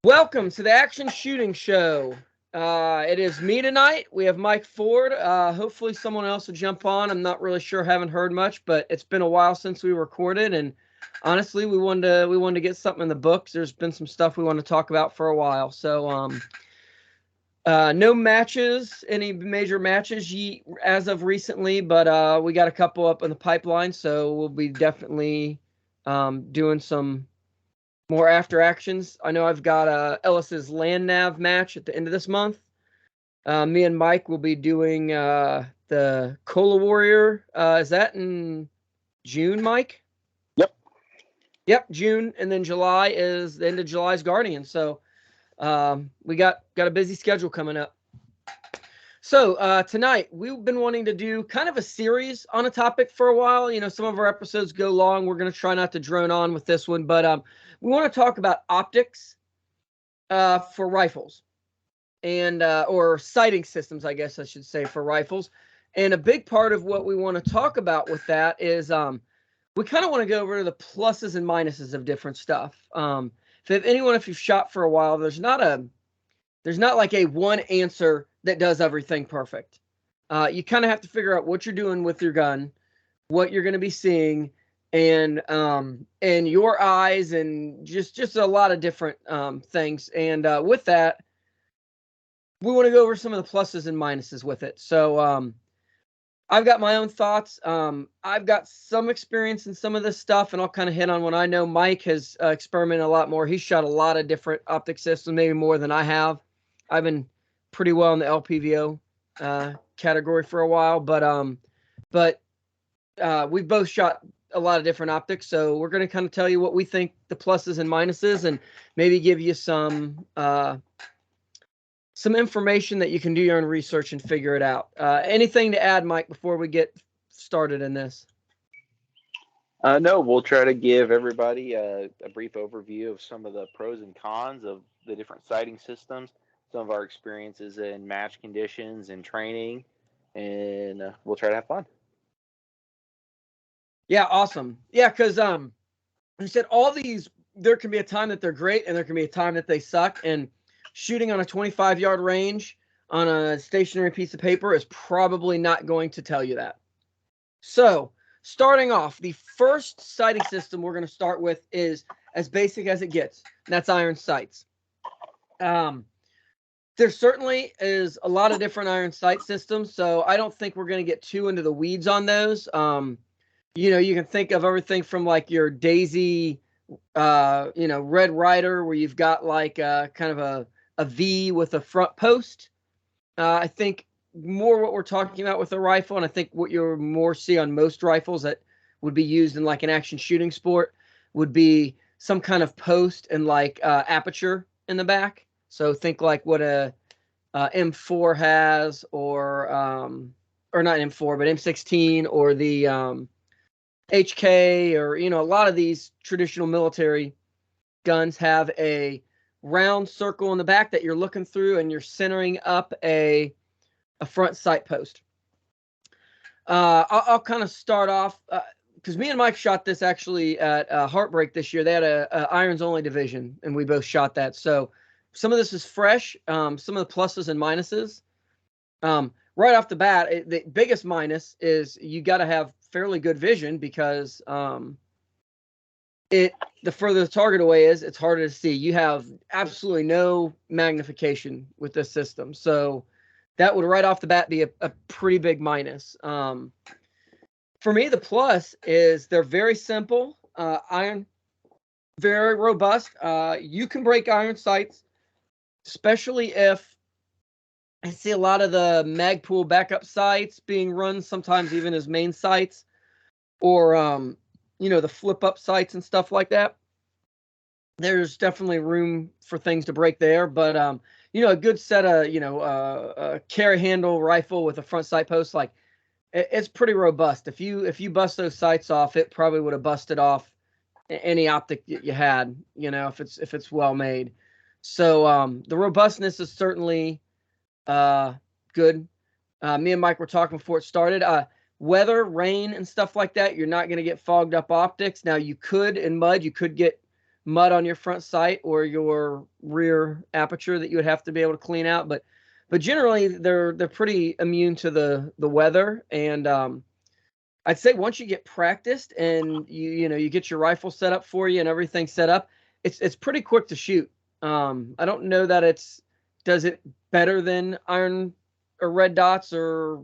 Welcome to the Action Shooting Show. It is me tonight. We have Mike Ford. Hopefully someone else will jump on. I'm not really sure. Haven't heard much, but it's been a while since we recorded, and honestly, we wanted to get something in the books. There's been some stuff we want to talk about for a while. So, no matches, any major matches as of recently, but we got a couple up in the pipeline. So we'll be definitely doing some more after actions. I know I've got Ellis's land nav match at the end of this month. Me and Mike will be doing the Cola Warrior. Is that in June, Mike? Yep. Yep, June, and then July is the end of July's Guardian. So we got a busy schedule coming up. So tonight we've been wanting to do kind of a series on a topic for a while. You know, some of our episodes go long. We're going to try not to drone on with this one, but we want to talk about optics for rifles and or sighting systems, I guess I should say, for rifles. And a big part of what we want to talk about with that is we kind of want to go over the pluses and minuses of different stuff. If you've shot for a while, there's not like a one answer that does everything perfect. You kind of have to figure out what you're doing with your gun, what you're going to be seeing, and your eyes, and just a lot of different things. And with that, we want to go over some of the pluses and minuses with it. So I've got my own thoughts. I've got some experience in some of this stuff, and I'll kind of hit on what I know. Mike has experimented a lot more. He's shot a lot of different optic systems, maybe more than I have. I've been pretty well in the LPVO category for a while, but we've both shot a lot of different optics, so we're going to kind of tell you what we think the pluses and minuses, and maybe give you some information that you can do your own research and figure it out. Anything to add, Mike, before we get started in this? No, we'll try to give everybody a brief overview of some of the pros and cons of the different sighting systems, some of our experiences in match conditions and training, and we'll try to have fun. Yeah, awesome. Yeah, because you said all these, there can be a time that they're great and there can be a time that they suck. And shooting on a 25-yard range on a stationary piece of paper is probably not going to tell you that. So starting off, the first sighting system we're going to start with is as basic as it gets, and that's iron sights. There certainly is a lot of different iron sight systems, so I don't think we're going to get too into the weeds on those. You know, you can think of everything from like your Daisy, Red Rider, where you've got like kind of a V with a front post. I think more what we're talking about with a rifle, and I think what you'll more see on most rifles that would be used in like an action shooting sport, would be some kind of post and like aperture in the back. So think like what a M4 has, or not M4, but M16, or the HK, or a lot of these traditional military guns have a round circle in the back that you're looking through, and you're centering up a front sight post. I'll kind of start off because me and Mike shot this actually at Heartbreak this year. They had a irons only division, and we both shot that. So some of this is fresh. Some of the pluses and minuses. Right off the bat, the biggest minus is you got to have fairly good vision, because the further the target away is, it's harder to see. You have absolutely no magnification with this system, so that would right off the bat be a pretty big minus. For me, the plus is they're very simple. Iron, very robust. You can break iron sights, especially if I see a lot of the Magpool backup sights being run sometimes even as main sights, or the flip up sights and stuff like that. There's definitely room for things to break there, but a good set of a carry handle rifle with a front sight post, like it's pretty robust. If you bust those sights off, it probably would have busted off any optic that you had, if it's well made. So the robustness is certainly good. Me and Mike were talking before it started. Weather, rain, and stuff like that, you're not going to get fogged up optics. Now, you could in mud, you could get mud on your front sight or your rear aperture that you would have to be able to clean out. But generally they're pretty immune to the weather. And I'd say once you get practiced and you get your rifle set up for you and everything set up, it's pretty quick to shoot. I don't know that does it better than iron or red dots or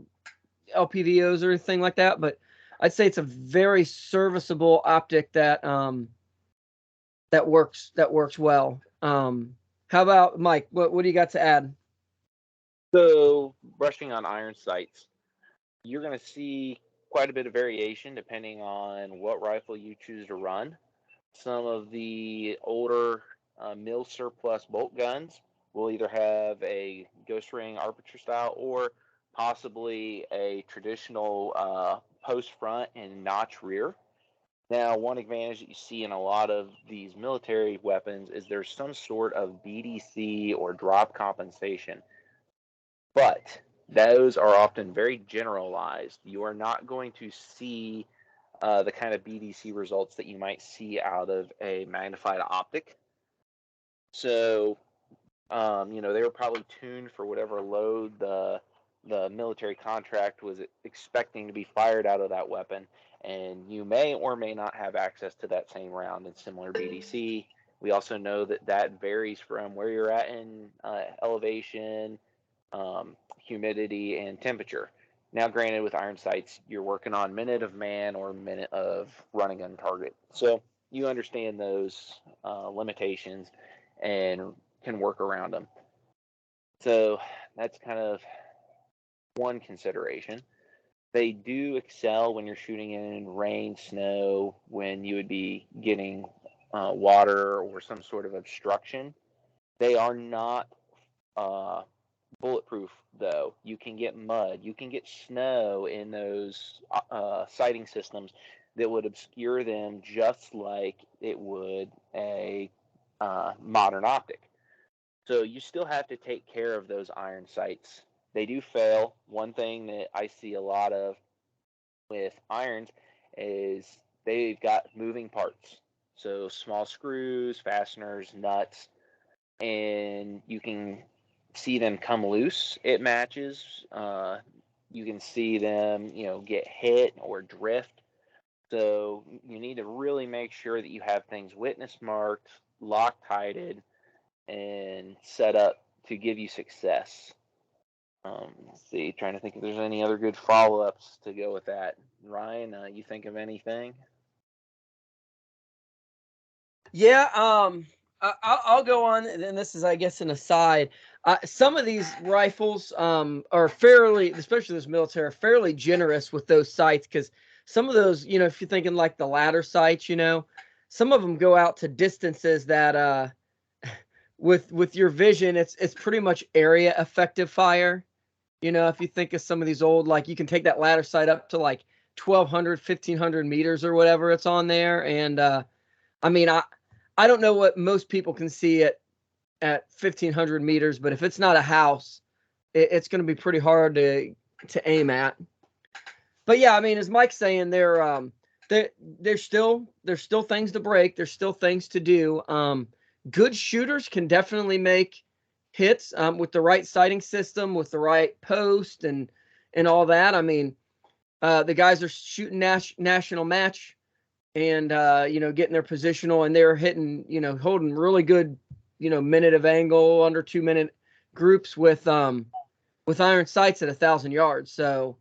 LPVOs or anything like that, but I'd say it's a very serviceable optic that that works well. How about Mike? What do you got to add? So, brushing on iron sights, you're going to see quite a bit of variation depending on what rifle you choose to run. Some of the older mill surplus bolt guns will either have a ghost ring armature style or possibly a traditional post front and notch rear. Now, one advantage that you see in a lot of these military weapons is there's some sort of BDC or drop compensation, but those are often very generalized. You are not going to see the kind of BDC results that you might see out of a magnified optic. So, they were probably tuned for whatever load the military contract was expecting to be fired out of that weapon, and you may or may not have access to that same round in similar BDC. We also know that varies from where you're at in elevation, humidity, and temperature. Now, granted, with iron sights, you're working on minute of man or minute of running on target. So you understand those limitations and can work around them. So that's kind of one consideration. They do excel when you're shooting in rain, snow, when you would be getting water or some sort of obstruction. They are not bulletproof, though. You can get mud, you can get snow in those sighting systems that would obscure them just like it would a modern optic. So you still have to take care of those iron sights. They do fail. One thing that I see a lot of with irons is they've got moving parts. So small screws, fasteners, nuts, and you can see them come loose at matches. You can see them, get hit or drift. So you need to really make sure that you have things witness marked, Loctited, and set up to give you success. Let's see, trying to think if there's any other good follow-ups to go with that. Ryan, you think of anything? Yeah, I'll go on, and this is, I guess, an aside. Some of these rifles are fairly, especially this military, are fairly generous with those sights because some of those, if you're thinking like the ladder sights, some of them go out to distances that with your vision, it's pretty much area effective fire. If you think of some of these old, like you can take that ladder sight up to like 1,200, 1,500 meters or whatever it's on there, and I mean, I don't know what most people can see at 1,500 meters, but if it's not a house, it's going to be pretty hard to aim at. But yeah, I mean, as Mike's saying, there's still things to break. There's still things to do. Good shooters can definitely make hits with the right sighting system, with the right post, and all that. I mean, the guys are shooting national match and getting their positional, and they're hitting, holding really good, minute of angle, under 2 minute groups with iron sights at 1,000 yards. So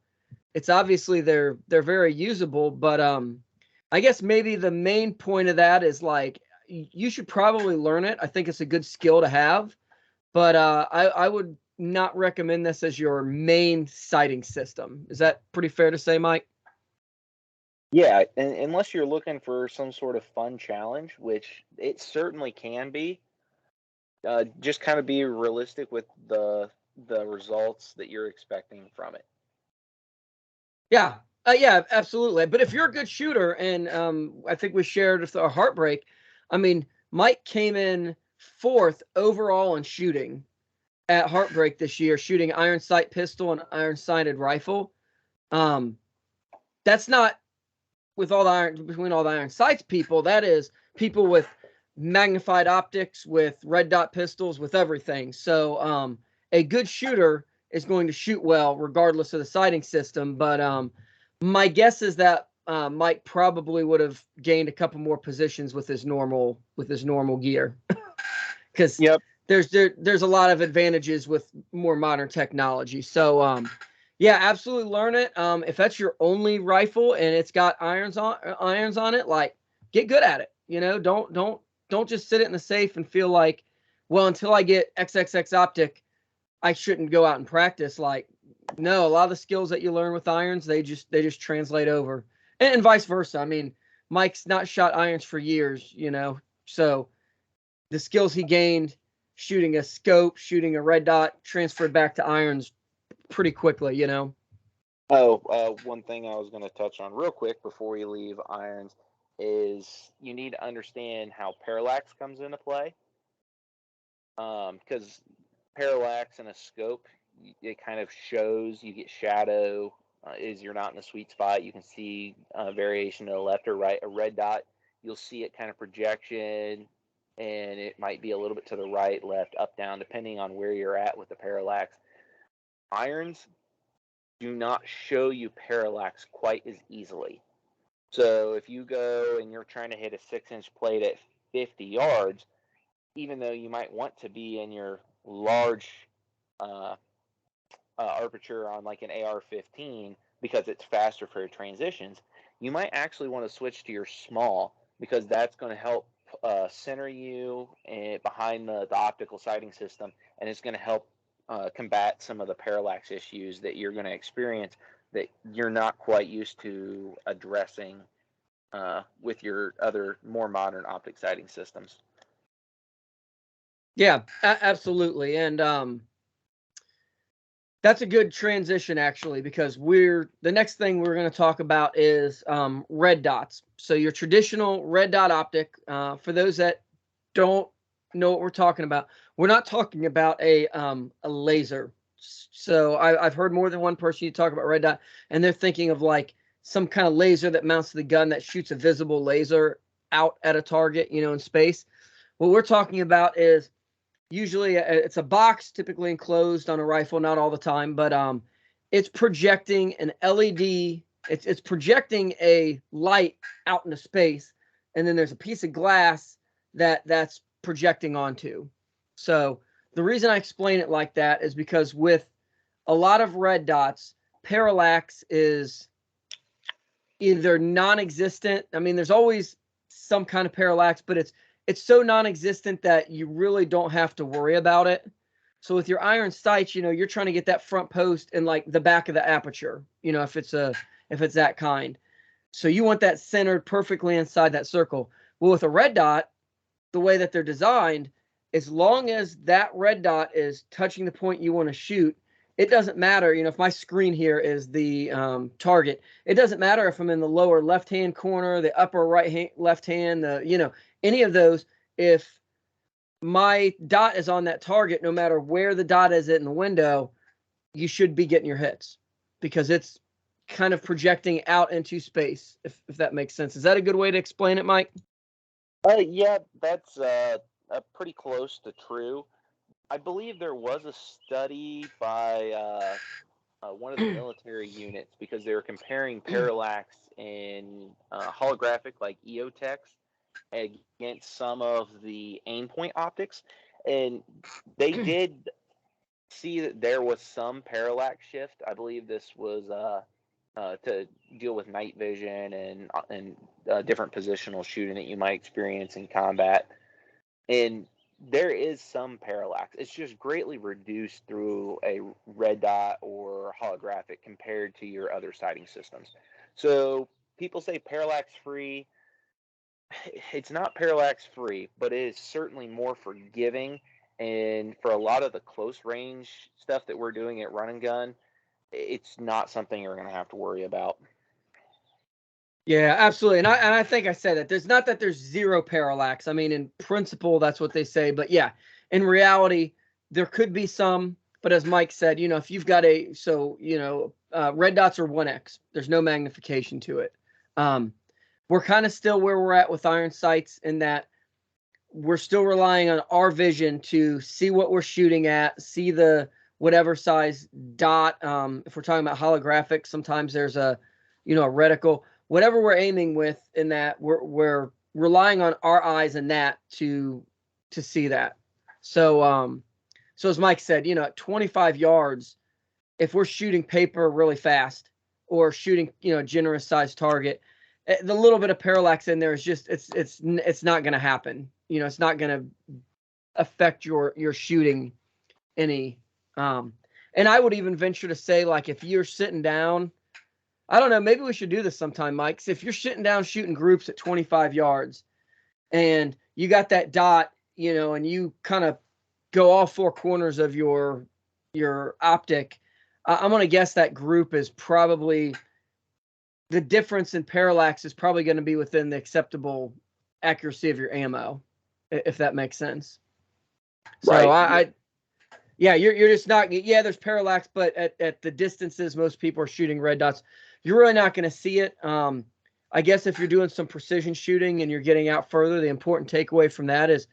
it's obviously they're very usable, but I guess maybe the main point of that is like you should probably learn it. I think it's a good skill to have, but I would not recommend this as your main sighting system. Is that pretty fair to say, Mike? Yeah, and unless you're looking for some sort of fun challenge, which it certainly can be, just kind of be realistic with the results that you're expecting from it. Yeah, yeah, absolutely. But if you're a good shooter, and I think we shared with our heartbreak, I mean, Mike came in 4th overall in shooting at Heartbreak this year, shooting iron sight pistol and iron sighted rifle. That's not with all the iron between all the iron sights people. That is people with magnified optics, with red dot pistols, with everything. So a good shooter is going to shoot well regardless of the sighting system. But my guess is that Mike probably would have gained a couple more positions with his normal gear, because Yep. there's a lot of advantages with more modern technology. So yeah, absolutely learn it. If that's your only rifle and it's got irons on it, like, get good at it. Don't just sit it in the safe and feel like, well, until I get XXX optic, I shouldn't go out and practice. Like, no, a lot of the skills that you learn with irons, they just translate over, and vice versa. I mean, Mike's not shot irons for years, so the skills he gained shooting a scope, shooting a red dot, transferred back to irons pretty quickly. One thing I was going to touch on real quick before we leave irons is you need to understand how parallax comes into play. Because parallax in a scope, it kind of shows, you get shadow, is you're not in the sweet spot. You can see variation to the left or right. A red dot, you'll see it kind of projection, and it might be a little bit to the right, left, up, down, depending on where you're at with the parallax. Irons do not show you parallax quite as easily. So if you go and you're trying to hit a 6-inch plate at 50 yards, even though you might want to be in your large aperture on like an AR-15 because it's faster for transitions, you might actually want to switch to your small, because that's going to help center you behind the optical sighting system, and it's going to help combat some of the parallax issues that you're going to experience that you're not quite used to addressing with your other more modern optic sighting systems. Yeah, absolutely. And that's a good transition, actually, because the next thing we're going to talk about is red dots. So your traditional red dot optic, for those that don't know what we're talking about, we're not talking about a laser. So I've heard more than one person talk about red dot, and they're thinking of like some kind of laser that mounts to the gun that shoots a visible laser out at a target, in space. What we're talking about is usually it's a box, typically enclosed on a rifle, not all the time, but it's projecting an LED. It's projecting a light out into space, and then there's a piece of glass that's projecting onto. So the reason I explain it like that is because with a lot of red dots, parallax is either non-existent. I mean, there's always some kind of parallax, but it's so non-existent that you really don't have to worry about it. So with your iron sights, you're trying to get that front post in like the back of the aperture, if it's that kind. So you want that centered perfectly inside that circle. Well, with a red dot, the way that they're designed, as long as that red dot is touching the point you want to shoot, it doesn't matter. If my screen here is the target, it doesn't matter if I'm in the lower left-hand corner, the upper left hand, any of those. If my dot is on that target, no matter where the dot is in the window, you should be getting your hits, because it's kind of projecting out into space, if that makes sense. Is that a good way to explain it, Mike? Yeah, that's pretty close to true. I believe there was a study by one of the military units, because they were comparing parallax in holographic, like EOTechs, against some of the aimpoint optics, and they did see that there was some parallax shift. I believe this was to deal with night vision and different positional shooting that you might experience in combat. And there is some parallax. It's just greatly reduced through a red dot or holographic compared to your other sighting systems. So people say parallax free. It's not parallax free, but it is certainly more forgiving. And for a lot of the close range stuff that we're doing at Run and Gun, it's not something you're going to have to worry about. Yeah, absolutely. And I think I said that there's zero parallax. I mean, in principle, that's what they say. But yeah, in reality, there could be some. But as Mike said, if you've got red dots are 1x, there's no magnification to it. We're kind of still where we're at with iron sights, in that we're still relying on our vision to see what we're shooting at, see the whatever size dot. If we're talking about holographic, sometimes there's a reticle. Whatever we're aiming with in that, we're relying on our eyes and that to see that. So so as Mike said, at 25 yards, if we're shooting paper really fast or shooting generous sized target, the little bit of parallax in there is just it's not going to happen. It's not going to affect your shooting any. And I would even venture to say, like, if you're sitting down, I don't know, maybe we should do this sometime, Mike. So if you're sitting down shooting groups at 25 yards and you got that dot, and you kind of go all four corners of your optic, I'm going to guess that group is probably, the difference in parallax is probably going to be within the acceptable accuracy of your ammo, if that makes sense. So Right. you're just not, there's parallax, but at the distances most people are shooting red dots, you're really not going to see it. I guess if you're doing some precision shooting and you're getting out further, the important takeaway from that is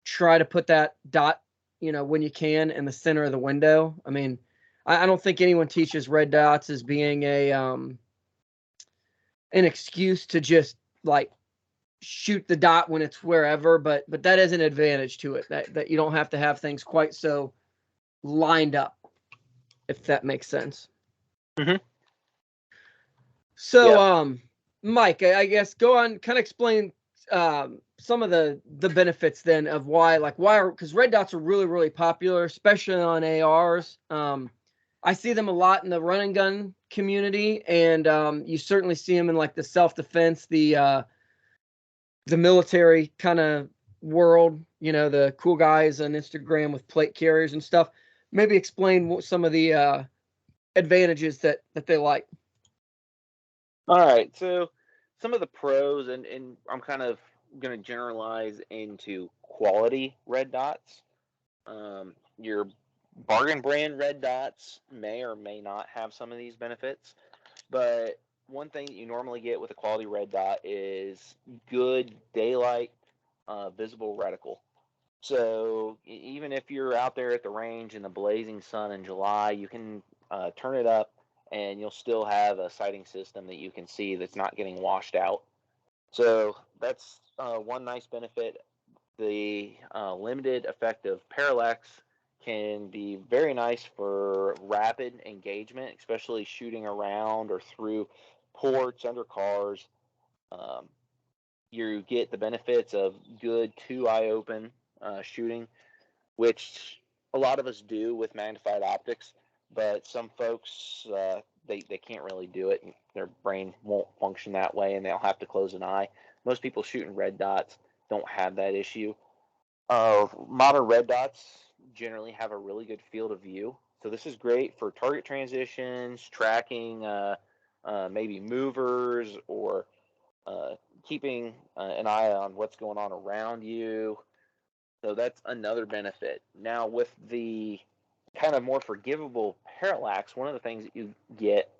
try to put that dot, when you can, in the center of the window. I mean, I don't think anyone teaches red dots as being an excuse to just like shoot the dot when it's wherever, but that is an advantage to it, that you don't have to have things quite so lined up, if that makes sense. Mm-hmm. So Yep. Mike, I guess go on, kind of explain some of the benefits then of why because red dots are really, really popular, especially on ARs. I see them a lot in the run and gun community, and you certainly see them in like the self-defense, the military kind of world, the cool guys on Instagram with plate carriers and stuff. Maybe explain what some of the advantages that they like. All right. So some of the pros, and I'm kind of going to generalize into quality red dots. Your bargain brand red dots may or may not have some of these benefits, but one thing that you normally get with a quality red dot is good daylight visible reticle. So even if you're out there at the range in the blazing sun in July, you can turn it up and you'll still have a sighting system that you can see that's not getting washed out. So that's one nice benefit. The limited effect of parallax can be very nice for rapid engagement, especially shooting around or through ports, under cars. Um, you get the benefits of good two eye open shooting, which a lot of us do with magnified optics, but some folks they can't really do it. Their brain won't function that way, and they'll have to close an eye. Most people shooting red dots don't have that issue. Modern red dots generally have a really good field of view, so this is great for target transitions, tracking maybe movers, or keeping an eye on what's going on around you. So that's another benefit. Now, with the kind of more forgivable parallax, one of the things that you get,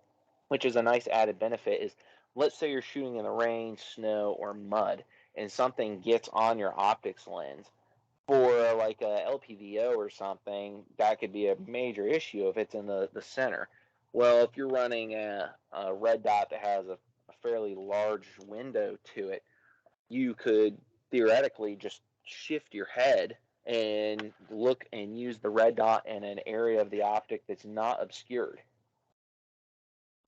which is a nice added benefit, is let's say you're shooting in the rain, snow, or mud, and something gets on your optics lens. For like a LPVO or something, that could be a major issue if it's in the center. Well, if you're running a red dot that has a fairly large window to it, you could theoretically just shift your head and look and use the red dot in an area of the optic that's not obscured.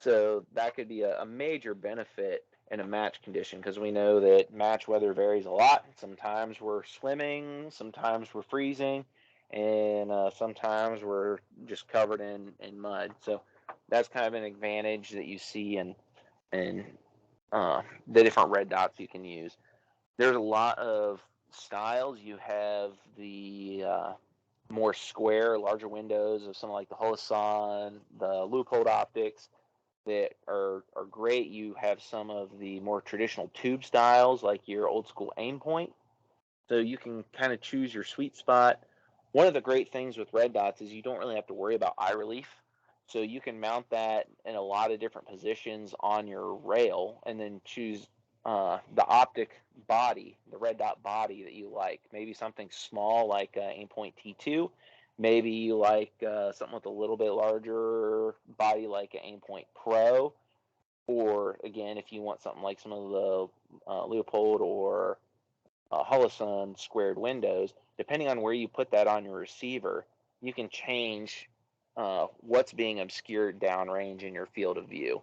So that could be a major benefit in a match condition, because we know that match weather varies a lot. Sometimes we're swimming, sometimes we're freezing, and sometimes we're just covered in mud. So that's kind of an advantage that you see in the different red dots you can use. There's a lot of styles. You have the more square, larger windows of something like the Holosun, the loophole optics that are great. You have some of the more traditional tube styles, like your old school aim point. So you can kind of choose your sweet spot. One of the great things with red dots is you don't really have to worry about eye relief. So you can mount that in a lot of different positions on your rail and then choose the optic body, the red dot body that you like. Maybe something small like Aimpoint T2. Maybe you like something with a little bit larger body like an Aimpoint Pro. Or again, if you want something like some of the Leopold or Holosun squared windows, depending on where you put that on your receiver, you can change what's being obscured downrange in your field of view.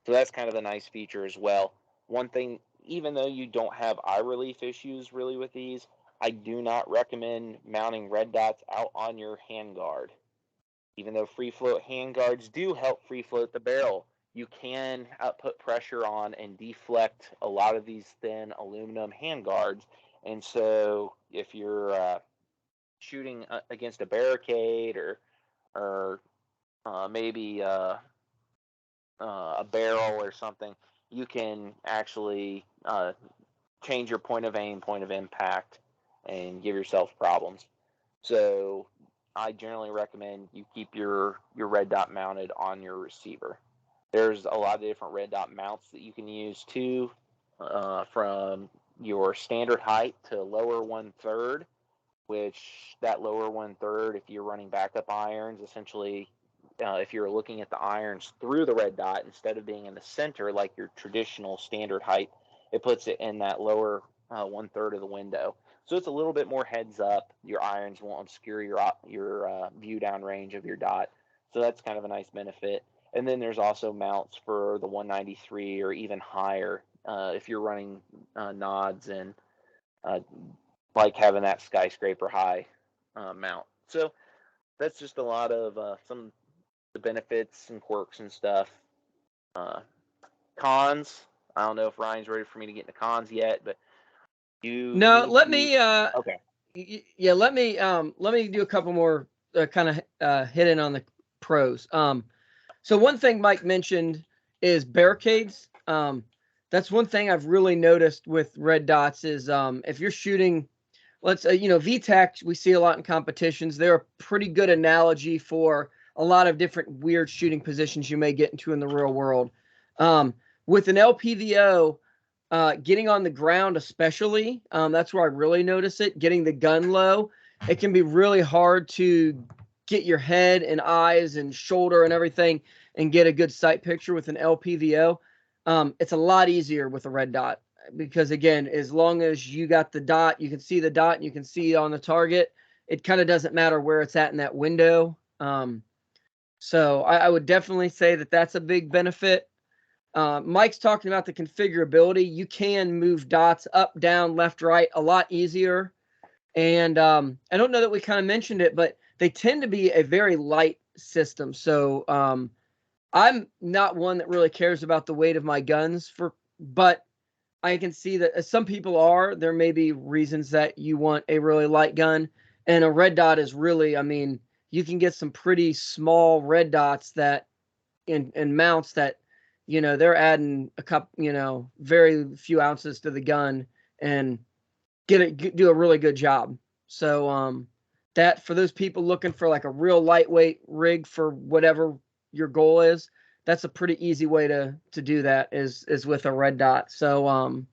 So that's kind of a nice feature as well. One thing, even though you don't have eye relief issues really with these, I do not recommend mounting red dots out on your handguard. Even though free float handguards do help free float the barrel, you can put pressure on and deflect a lot of these thin aluminum handguards. And so if you're shooting against a barricade or maybe a barrel or something, you can actually change your point of aim, point of impact, and give yourself problems. So I generally recommend you keep your red dot mounted on your receiver. There's a lot of different red dot mounts that you can use too, from your standard height to lower 1/3, which that lower 1/3, if you're running backup irons, essentially, if you're looking at the irons through the red dot instead of being in the center like your traditional standard height, it puts it in that lower 1/3 of the window. So it's a little bit more heads up. Your irons won't obscure your view down range of your dot. So that's kind of a nice benefit. And then there's also mounts for the 193 or even higher if you're running nods and like having that skyscraper high mount. So that's just a lot of some of the benefits and quirks and stuff. Cons, I don't know if Ryan's ready for me to get into cons yet, but you No, need let to. me Okay. yeah, let me do a couple more kind of hitting on the pros. So one thing Mike mentioned is barricades. That's one thing I've really noticed with red dots is if you're shooting, let's VTAC, we see a lot in competitions. They're a pretty good analogy for a lot of different weird shooting positions you may get into in the real world. With an LPVO, getting on the ground especially, that's where I really notice it. Getting the gun low, it can be really hard to get your head and eyes and shoulder and everything and get a good sight picture with an LPVO. It's a lot easier with a red dot because, again, as long as you got the dot, you can see the dot and you can see it on the target. It kind of doesn't matter where it's at in that window. So I would definitely say that that's a big benefit. Mike's talking about the configurability. You can move dots up, down, left, right a lot easier. And I don't know that we kind of mentioned it, but they tend to be a very light system. So I'm not one that really cares about the weight of my guns, but I can see that some people are. There may be reasons that you want a really light gun, and a red dot is really, I mean, you can get some pretty small red dots that in mounts that, they're adding a couple, very few ounces to the gun and do a really good job. So that for those people looking for like a real lightweight rig for whatever your goal is, that's a pretty easy way to do that is with a red dot. So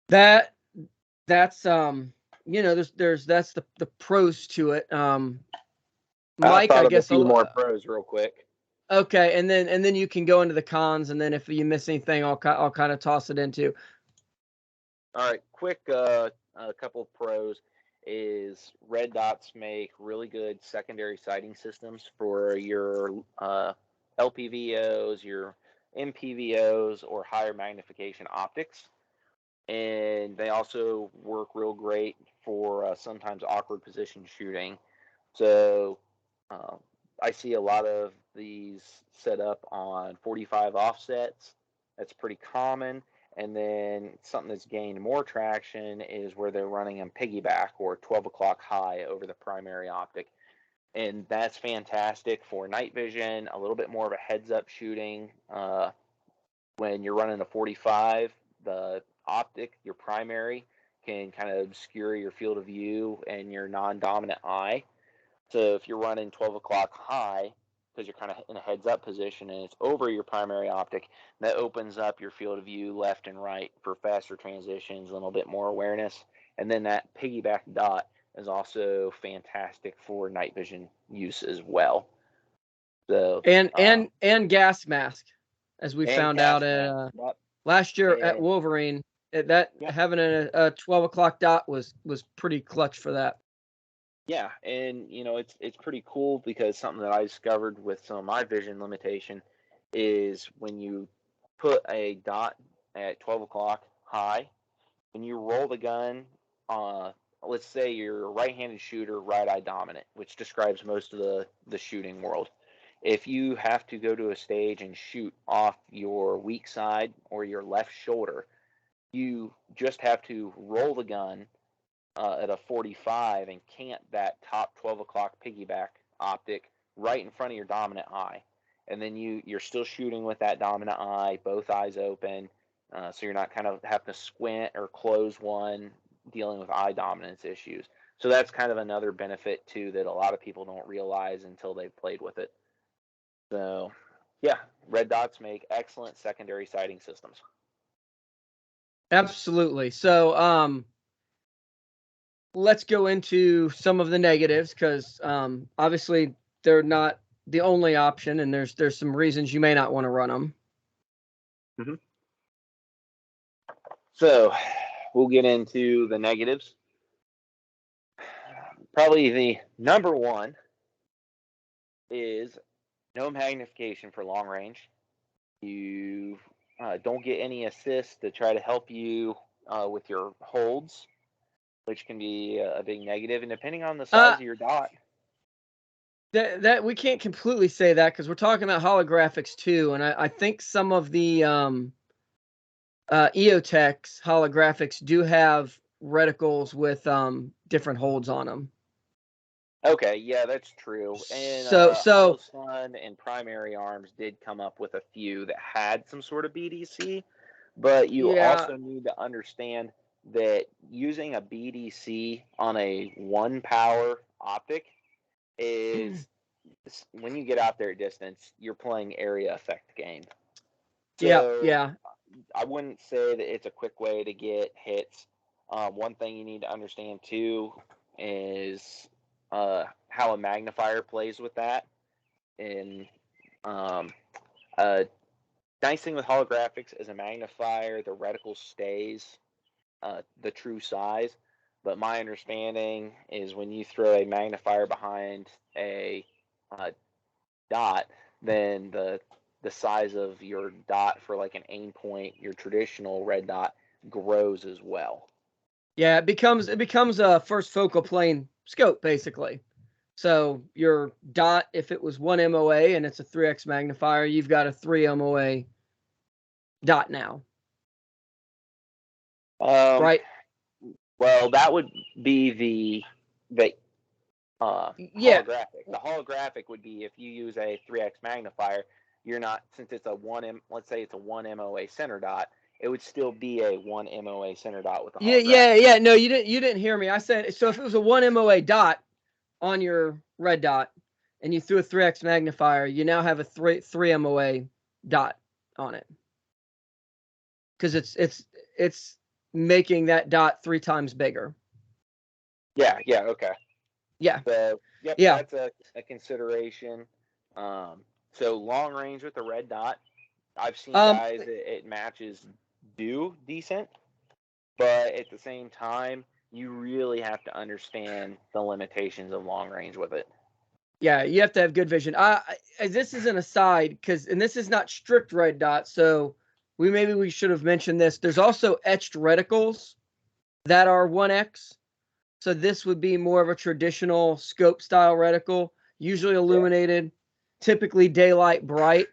that's that's the pros to it. I Mike, thought I of a guess few more pros real quick. okay, and then you can go into the cons, and then if you miss anything, I'll kind of toss it into. All right, quick a couple of pros is red dots make really good secondary sighting systems for your LPVOs, your MPVOs, or higher magnification optics. And they also work real great for sometimes awkward position shooting. So uh, I see a lot of these set up on 45 offsets. That's pretty common. And then something that's gained more traction is where they're running on piggyback or 12 o'clock high over the primary optic. And that's fantastic for night vision, a little bit more of a heads up shooting. When you're running a 45, the optic, your primary, can kind of obscure your field of view and your non-dominant eye. So if you're running 12 o'clock high, because you're kind of in a heads-up position, and it's over your primary optic. That opens up your field of view left and right for faster transitions, a little bit more awareness. And then that piggyback dot is also fantastic for night vision use as well. So and gas mask, as we and found out cast at mask. Yep. last year at And Wolverine. That yep. having a 12 o'clock dot was pretty clutch for that. Yeah, and it's pretty cool because something that I discovered with some of my vision limitation is when you put a dot at 12 o'clock high, when you roll the gun, let's say you're a right-handed shooter, right-eye dominant, which describes most of the shooting world. If you have to go to a stage and shoot off your weak side or your left shoulder, you just have to roll the gun at a 45 and cant that top 12 o'clock piggyback optic right in front of your dominant eye. And then you're still shooting with that dominant eye, both eyes open, so you're not kind of having to squint or close one, dealing with eye dominance issues. So that's kind of another benefit too that a lot of people don't realize until they've played with it. So yeah, red dots make excellent secondary sighting systems. Absolutely. So let's go into some of the negatives, because obviously they're not the only option, and there's some reasons you may not want to run them. Mm-hmm. So we'll get into the negatives. Probably the number one is no magnification for long range. You don't get any assist to try to help you with your holds, which can be a big negative. And depending on the size of your dot. That we can't completely say that, because we're talking about holographics too, and I think some of the EOTech holographics do have reticles with different holds on them. Okay, yeah, that's true. And So Sun and Primary Arms did come up with a few that had some sort of BDC, but you also need to understand that using a BDC on a 1-power optic is, when you get out there at distance, you're playing area effect game. So yeah. I wouldn't say that it's a quick way to get hits. One thing you need to understand too is how a magnifier plays with that. And nice thing with holographics is a magnifier, the reticle stays the true size. But my understanding is when you throw a magnifier behind a dot, then the size of your dot for like an aim point, your traditional red dot, grows as well. Yeah, it becomes a first focal plane scope basically. So your dot, if it was 1 MOA and it's a 3x magnifier, you've got a 3 MOA dot now. Right? Well, that would be the holographic. The holographic would be if you use a 3x magnifier, you're not, since it's let's say it's a 1 MOA center dot, it would still be a 1 MOA center dot with a holographic. Yeah. No, you didn't hear me. I said, so if it was a 1 MOA dot on your red dot and you threw a 3x magnifier, you now have a 3 MOA dot on it. Because it's making that dot 3 times bigger. Yeah, okay. Yeah. So, yep, yeah. That's a consideration. So long range with the red dot, I've seen guys it matches do decent, but at the same time, you really have to understand the limitations of long range with it. Yeah, you have to have good vision. This is an aside, and this is not strict red dot, so we should have mentioned this. There's also etched reticles that are 1x. So this would be more of a traditional scope style reticle, usually illuminated, typically daylight bright.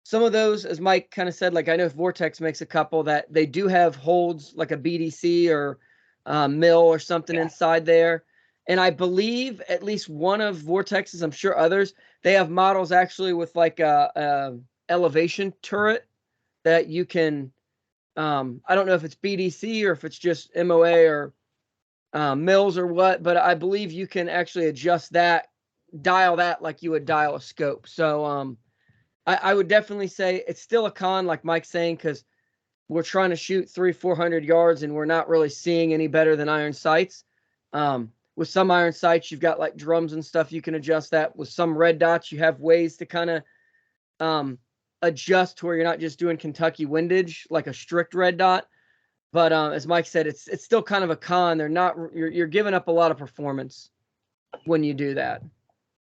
Some of those, as Mike kind of said, like I know Vortex makes a couple that they do have holds like a BDC or mill or something inside there. And I believe at least one of Vortex's, I'm sure others, they have models actually with like a elevation turret that you can, I don't know if it's BDC or if it's just MOA or mills or what, but I believe you can actually adjust that dial that like you would dial a scope. So I would definitely say it's still a con, like Mike's saying, because we're trying to shoot 300-400 yards and we're not really seeing any better than iron sights. With some iron sights, you've got like drums and stuff, you can adjust that. With some red dots, you have ways to kind of adjust to where you're not just doing Kentucky windage like a strict red dot. But as Mike said, it's still kind of a con. They're not you're giving up a lot of performance when you do that.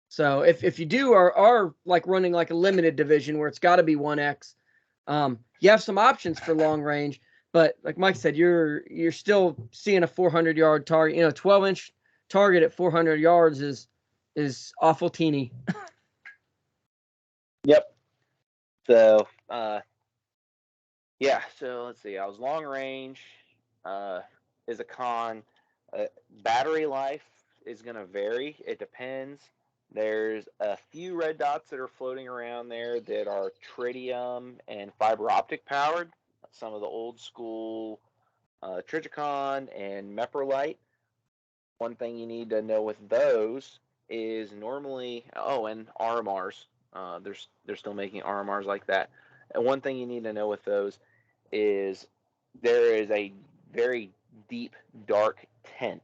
So if you do are like running like a limited division where it's got to be 1x, you have some options for long range. But like Mike said, you're still seeing a 400-yard target. 12-inch target at 400 yards is awful teeny. Yep. So yeah. So let's see. I was long range. Is a con. Battery life is going to vary. It depends. There's a few red dots that are floating around there that are tritium and fiber optic powered. Some of the old school Triticon and Meprolite. One thing you need to know with those is normally and RMRs. They're still making RMRs like that. And one thing you need to know with those is there is a very deep dark tint.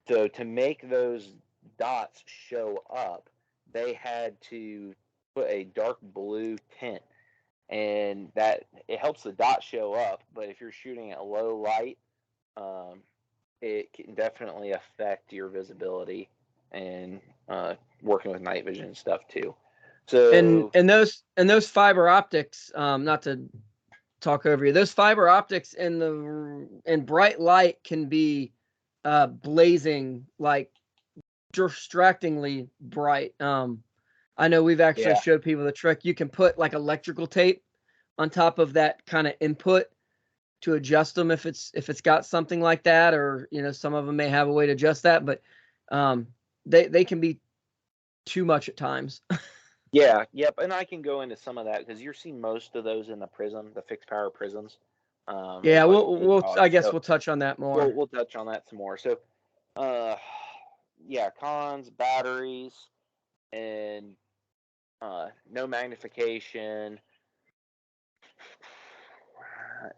So to make those dots show up, they had to put a dark blue tint, and that it helps the dot show up. But if you're shooting at low light, it can definitely affect your visibility and working with night vision and stuff too. So And those fiber optics, not to talk over you, those fiber optics in bright light can be blazing, like distractingly bright. I know we've actually showed people the trick. You can put like electrical tape on top of that kind of input to adjust them if it's got something like that, or some of them may have a way to adjust that, but they can be too much at times. Yeah, yep, and I can go into some of that because you're seeing most of those in the prism, the fixed power prisms. Yeah, Is what we'll call I it. guess So we'll touch on that more. we'll touch on that some more. So, uh, yeah, cons, batteries, and no magnification.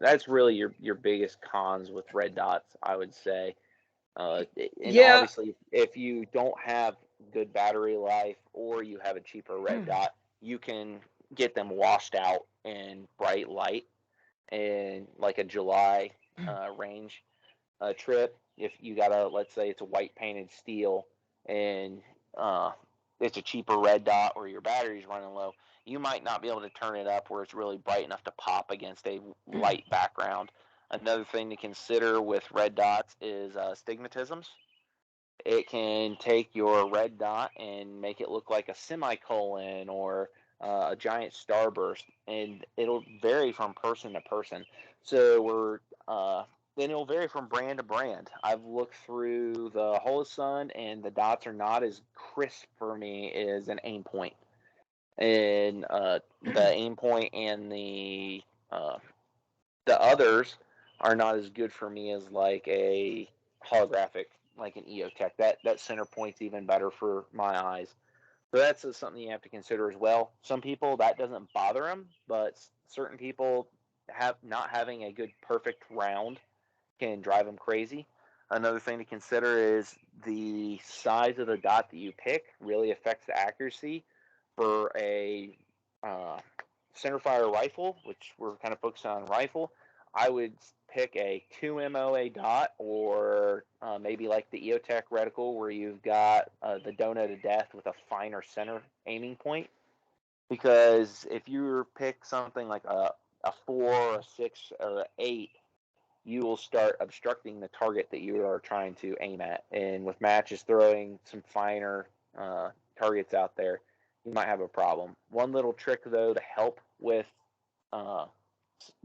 That's really your biggest cons with red dots, I would say. And Yeah. obviously, if you don't have good battery life or you have a cheaper red dot, you can get them washed out in bright light. And like a July range trip, if you got let's say it's a white painted steel and it's a cheaper red dot or your battery's running low, you might not be able to turn it up where it's really bright enough to pop against a light background. Another thing to consider with red dots is stigmatisms. It can take your red dot and make it look like a semicolon or a giant starburst, and it'll vary from person to person. So then it'll vary from brand to brand. I've looked through the Holosun, and the dots are not as crisp for me as an aim point. And the aim point and the others are not as good for me as like a holographic, like an EOTech. That center point's even better for my eyes. So that's something you have to consider as well. Some people that doesn't bother them, but certain people have not having a good perfect round can drive them crazy. Another thing to consider is the size of the dot that you pick really affects the accuracy. For a centerfire rifle, which we're kind of focused on rifle, I would pick a 2 MOA dot or maybe like the EOTech reticle where you've got the donut of death with a finer center aiming point. Because if you pick something like a 4, a 6, or an 8, you will start obstructing the target that you are trying to aim at. And with matches throwing some finer targets out there, you might have a problem. One little trick, though, to help with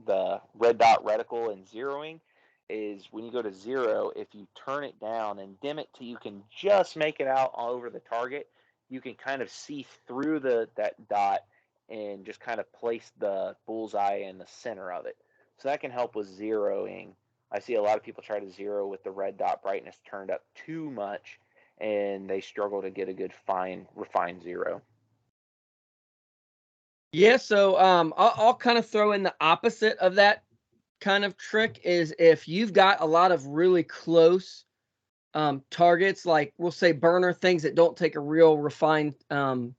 the red dot reticle and zeroing is when you go to zero, if you turn it down and dim it till you can just make it out all over the target, you can kind of see through that dot and just kind of place the bullseye in the center of it. So that can help with zeroing. I see a lot of people try to zero with the red dot brightness turned up too much, and they struggle to get a good refined zero. Yeah, so I'll kind of throw in the opposite of that kind of trick is if you've got a lot of really close targets, like we'll say burner things that don't take a real refined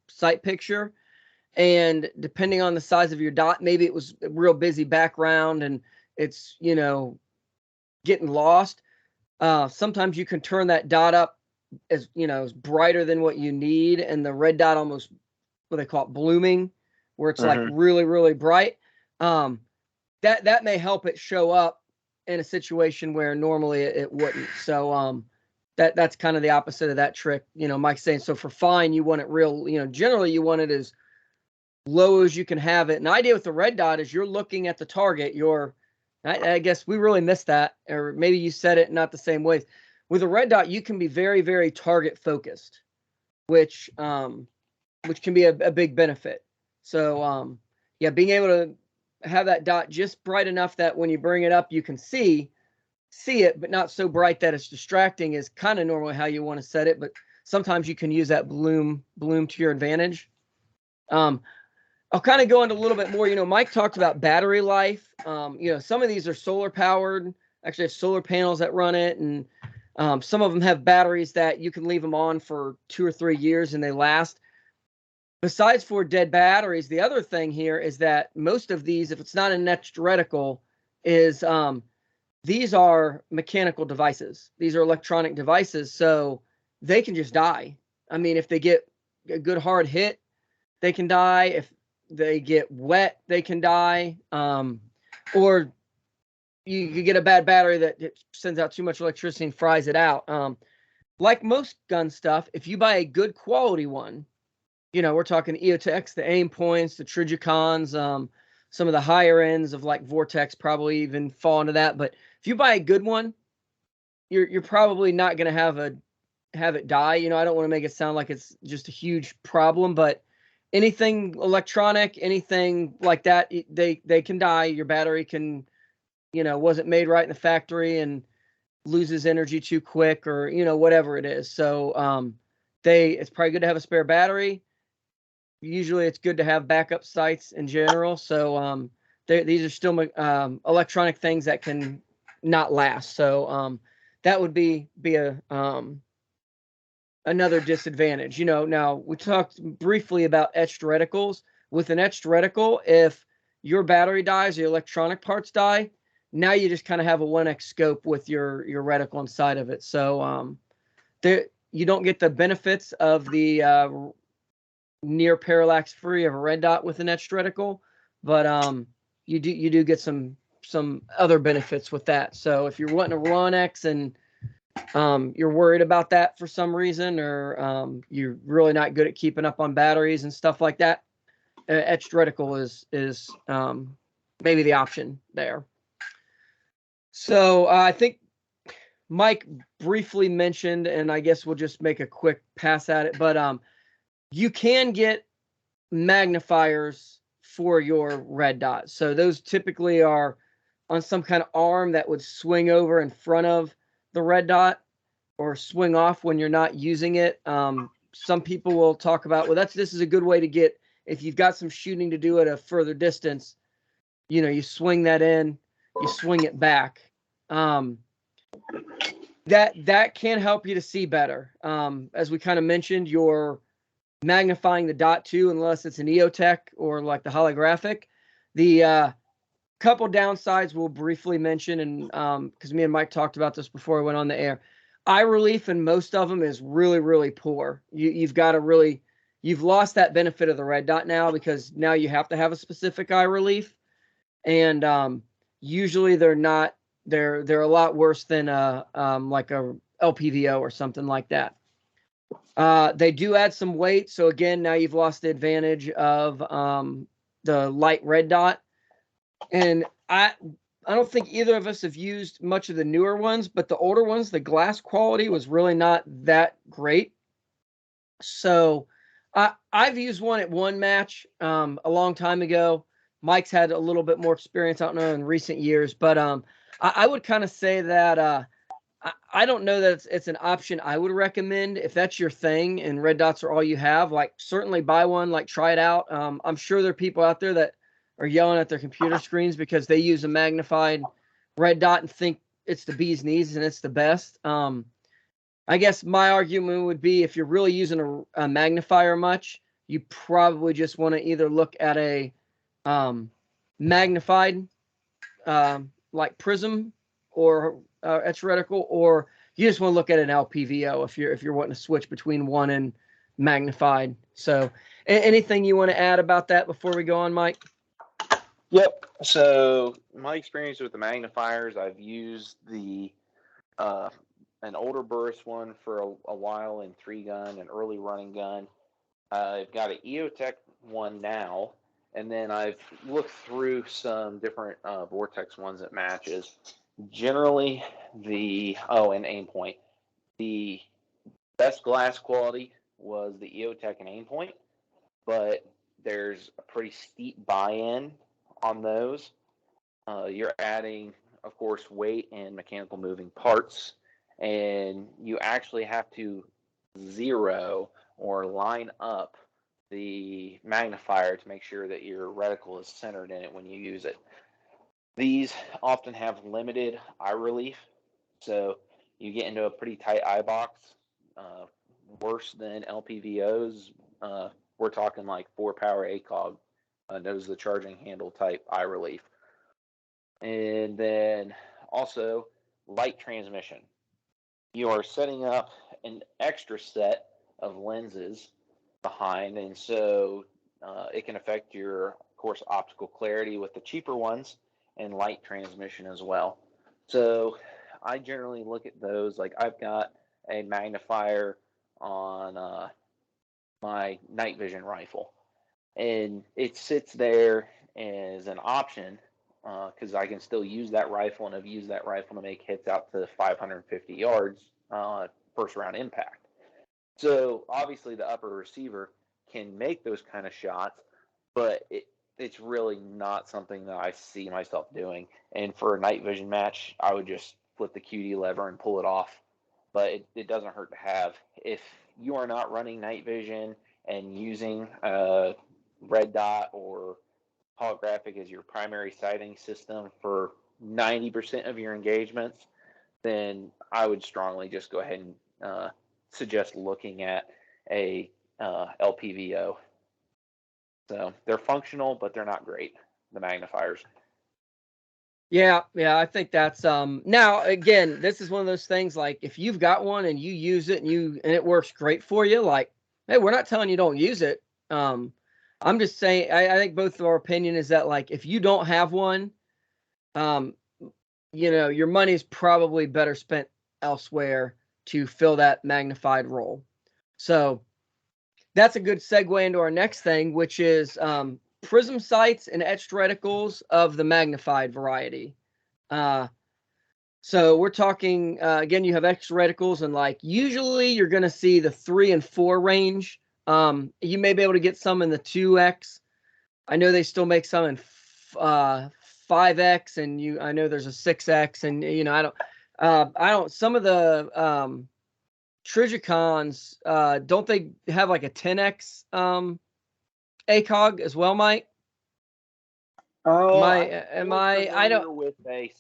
sight picture. And depending on the size of your dot, maybe it was a real busy background and it's, getting lost. Sometimes you can turn that dot up as, as brighter than what you need. And the red dot almost, what they call it, blooming, where it's like really, really bright. That may help it show up in a situation where normally it wouldn't. So that's kind of the opposite of that trick. Mike's saying, so for fine, you want it real, generally you want it as low as you can have it. And the idea with the red dot is you're looking at the target. I guess we really missed that, or maybe you said it not the same way. With a red dot, you can be very, very target focused, which can be a big benefit. So yeah, being able to have that dot just bright enough that when you bring it up, you can see it, but not so bright that it's distracting is kind of normally how you want to set it. But sometimes you can use that bloom to your advantage. I'll kind of go into a little bit more. Mike talked about battery life. Some of these are solar powered, actually have solar panels that run it. And some of them have batteries that you can leave them on for 2 or 3 years and they last. Besides for dead batteries, the other thing here is that most of these, if it's not an etched reticle, is these are mechanical devices. These are electronic devices, so they can just die. I mean, if they get a good hard hit, they can die. If they get wet, they can die. Or you get a bad battery that it sends out too much electricity and fries it out. Like most gun stuff, if you buy a good quality one, we're talking EOTech, the aim points, the Trijicons, some of the higher ends of like Vortex probably even fall into that. But if you buy a good one, you're probably not going to have it die. I don't want to make it sound like it's just a huge problem, but anything electronic, anything like that, they can die. Your battery can, wasn't made right in the factory and loses energy too quick, or whatever it is. So it's probably good to have a spare battery. Usually it's good to have backup sites in general. So these are still electronic things that can not last. So that would be a another disadvantage. Now we talked briefly about etched reticles. With an etched reticle, if your battery dies, the electronic parts die, now you just kind of have a 1x scope with your reticle inside of it. So you don't get the benefits of the near parallax free of a red dot with an etched reticle, but you do get some other benefits with that. So if you're wanting to run X and you're worried about that for some reason, or you're really not good at keeping up on batteries and stuff like that, etched reticle is maybe the option there. So I think Mike briefly mentioned, and I guess we'll just make a quick pass at it, but you can get magnifiers for your red dots. So those typically are on some kind of arm that would swing over in front of the red dot or swing off when you're not using it. Some people will talk about, well, this is a good way to get, if you've got some shooting to do at a further distance, you swing that in, you swing it back. That can help you to see better. As we kind of mentioned, you're magnifying the dot too, unless it's an EOTech or like the holographic. The couple downsides we'll briefly mention, and because me and Mike talked about this before we went on the air. Eye relief in most of them is really, really poor. You've lost that benefit of the red dot now, because now you have to have a specific eye relief, and usually they're a lot worse than like a LPVO or something like that. They do add some weight, so again, now you've lost the advantage of the light red dot. And I don't think either of us have used much of the newer ones, but the older ones, the glass quality was really not that great. So I've used one at one match a long time ago. Mike's had a little bit more experience, I don't know, in recent years, but I would kind of say that I don't know that it's an option I would recommend if that's your thing and red dots are all you have. Like, certainly buy one, like try it out. I'm sure there are people out there that are yelling at their computer screens because they use a magnified red dot and think it's the bee's knees and it's the best. I guess my argument would be if you're really using a magnifier much, you probably just want to either look at a magnified like prism or etch reticle, or you just want to look at an LPVO if you're wanting to switch between one and magnified. So, anything you want to add about that before we go on, Mike? Yep. So my experience with the magnifiers, I've used the an older burst one for a while in 3-gun, an early running gun. I've got an EOTech one now, and then I've looked through some different Vortex ones that matches. Generally, and Aimpoint. The best glass quality was the EOTech and Aimpoint, but there's a pretty steep buy-in on those. You're adding, of course, weight and mechanical moving parts, and you actually have to zero or line up the magnifier to make sure that your reticle is centered in it when you use it. These often have limited eye relief, so you get into a pretty tight eye box, worse than LPVOs. We're talking like 4-power ACOG. Those are the charging handle type eye relief. And then also light transmission. You are setting up an extra set of lenses behind, and so it can affect your, of course, optical clarity with the cheaper ones and light transmission as well. So I generally look at those. Like, I've got a magnifier on my night vision rifle, and it sits there as an option because I can still use that rifle, and I've used that rifle to make hits out to 550 yards first round impact. So obviously the upper receiver can make those kind of shots, but it's really not something that I see myself doing. And for a night vision match, I would just flip the QD lever and pull it off. But it doesn't hurt to have. If you are not running night vision and using a red dot or holographic as your primary sighting system for 90% of your engagements, then I would strongly just go ahead and suggest looking at a LPVO. So they're functional, but they're not great, the magnifiers. Yeah, I think that's now again, this is one of those things, like if you've got one and you use it and it works great for you, like, hey, we're not telling you don't use it. I'm just saying I think both of our opinion is that, like, if you don't have one, your money is probably better spent elsewhere to fill that magnified role. So that's a good segue into our next thing, which is prism sights and etched reticles of the magnified variety. So we're talking, again, you have etched reticles, and like usually you're going to see the 3 and 4 range. You may be able to get some in the 2X. I know they still make some in 5X, and I know there's a 6X, and I don't. Some of the Trigicons, don't they have like a 10X ACOG as well, Mike? I don't with a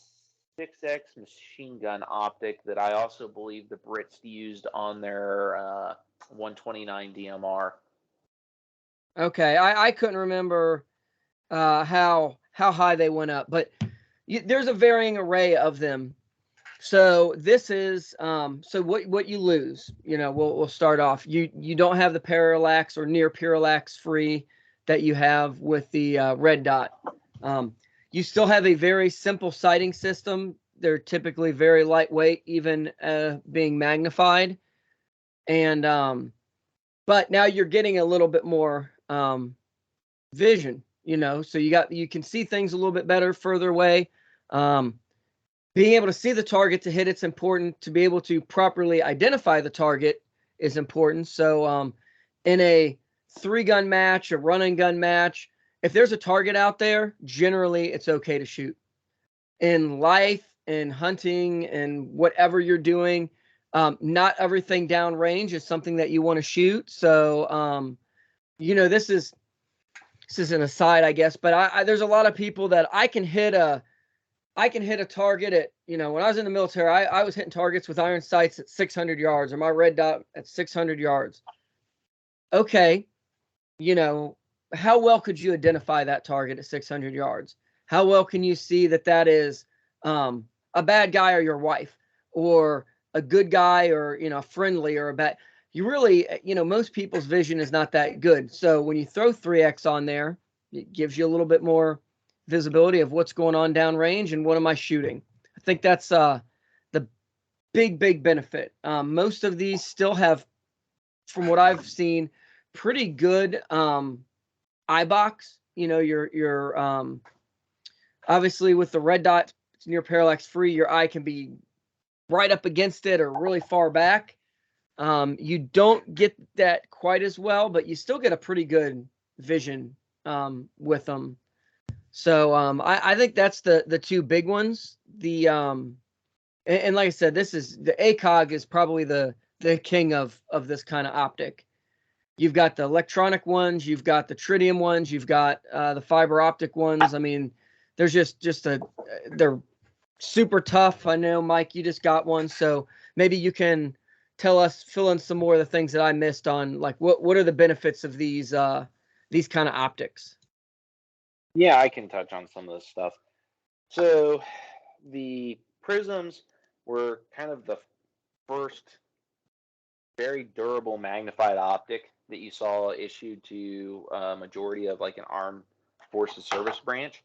6X machine gun optic that I also believe the Brits used on their 129 DMR. Okay, I couldn't remember how high they went up, but there's a varying array of them. So this is so what you lose. We'll start off. You don't have the parallax or near parallax free that you have with the red dot. You still have a very simple sighting system. They're typically very lightweight, even being magnified. And but now you're getting a little bit more vision, so you can see things a little bit better further away. Being able to see the target to hit, it's important. To be able to properly identify the target is important. So in a 3-gun match, a run and gun match, if there's a target out there, generally it's okay to shoot. In life, in hunting and whatever you're doing, not everything downrange is something that you want to shoot. So, this is an aside, I guess, but there's a lot of people that I can hit a target at, when I was in the military, I was hitting targets with iron sights at 600 yards or my red dot at 600 yards. Okay. How well could you identify that target at 600 yards? How well can you see that is a bad guy or your wife, or a good guy, or, friendly, or a bad? You really, most people's vision is not that good. So when you throw 3X on there, it gives you a little bit more visibility of what's going on downrange and what am I shooting. I think that's the big benefit. Most of these still have, from what I've seen, pretty good eye box. Your obviously with the red dot, it's near parallax free. Your eye can be right up against it or really far back. You don't get that quite as well, but you still get a pretty good vision with them. So I think that's the two big ones. And like I said, this is the ACOG is probably the king of this kind of optic. You've got the electronic ones, you've got the tritium ones, you've got the fiber optic ones. I mean, there's they're super tough. I know, Mike, you just got one, so maybe you can fill in some more of the things that I missed on, like what are the benefits of these kind of optics? Yeah, I can touch on some of this stuff. So the prisms were kind of the first very durable magnified optic that you saw issued to a majority of like an armed forces service branch.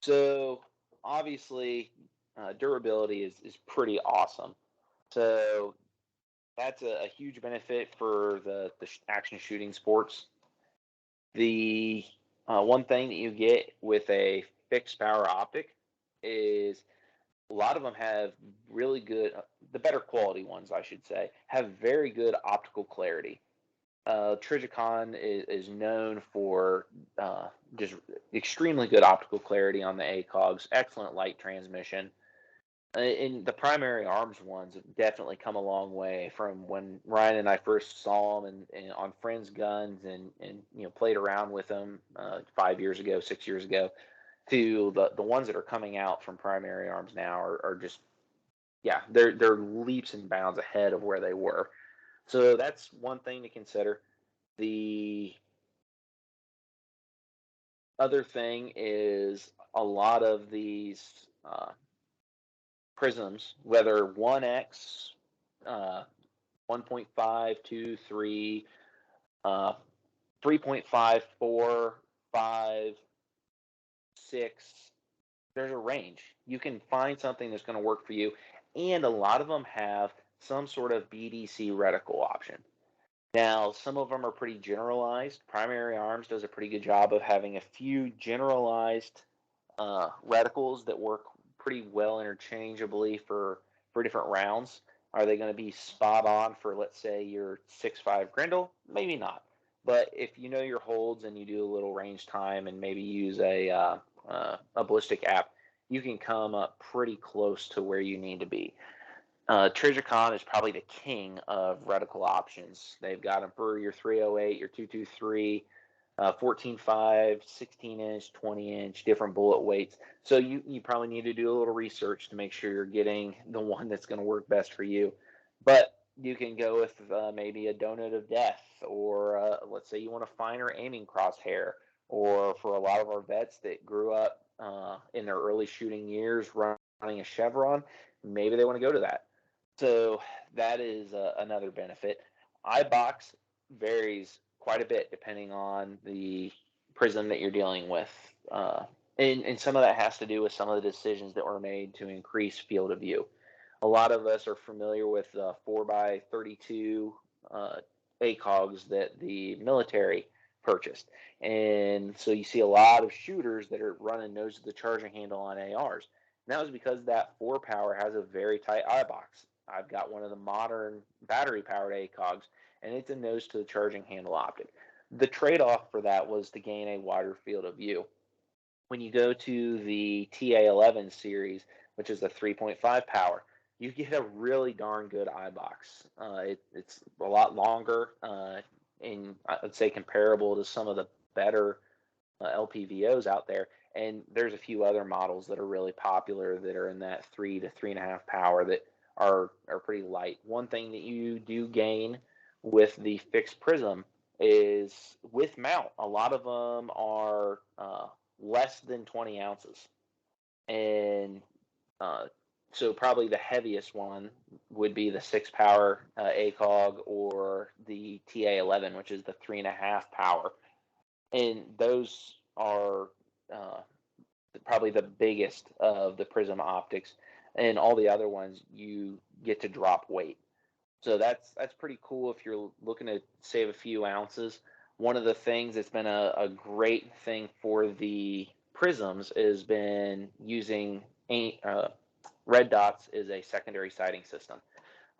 So obviously, durability is pretty awesome. So that's a huge benefit for the action shooting sports. The one thing that you get with a fixed power optic is a lot of them have really good, the better quality ones, I should say, have very good optical clarity. Trijicon is known for just extremely good optical clarity on the ACOGs, excellent light transmission. And the primary arms ones have definitely come a long way from when Ryan and I first saw them and on friends' guns and played around with them 5 years ago, 6 years ago, to the ones that are coming out from primary arms now are just, yeah, they're leaps and bounds ahead of where they were. So that's one thing to consider. The other thing is a lot of these prisms, whether 1x, 1.5, 2, 3, 3.5, 4, 5, 6, there's a range. You can find something that's going to work for you. And a lot of them have some sort of BDC reticle option. Now, some of them are pretty generalized. Primary Arms does a pretty good job of having a few generalized reticles that work pretty well interchangeably for different rounds. Are they going to be spot on for, let's say, your 6.5 Grendel? Maybe not. But if you know your holds and you do a little range time and maybe use a ballistic app, you can come up pretty close to where you need to be. Trijicon is probably the king of reticle options. They've got them for your 308, your 223, 14.5, 16-inch, 20-inch, different bullet weights. So you probably need to do a little research to make sure you're getting the one that's going to work best for you. But you can go with maybe a donut of death, or let's say you want a finer aiming crosshair, or for a lot of our vets that grew up in their early shooting years running a Chevron, maybe they want to go to that. So that is another benefit. iBox varies quite a bit depending on the prism that you're dealing with. And some of that has to do with some of the decisions that were made to increase field of view. A lot of us are familiar with 4x32 ACOGs that the military purchased. And so you see a lot of shooters that are running nose to the charging handle on ARs. And that was because that 4 power has a very tight eye box. I've got one of the modern battery powered ACOGs, and it's a nose to the charging handle optic. The trade off for that was to gain a wider field of view. When you go to the TA11 series, which is a 3.5 power, you get a really darn good eye box. It's a lot longer, and I'd say comparable to some of the better LPVOs out there. And there's a few other models that are really popular that are in that 3 to 3.5 power that are pretty light. One thing that you do gain with the fixed prism is with mount. A lot of them are less than 20 ounces, and so probably the heaviest one would be the 6 power ACOG or the TA11, which is the 3.5 power, and those are probably the biggest of the prism optics, and all the other ones you get to drop weight. So that's pretty cool if you're looking to save a few ounces. One of the things that's been a great thing for the prisms has been using red dots as a secondary sighting system.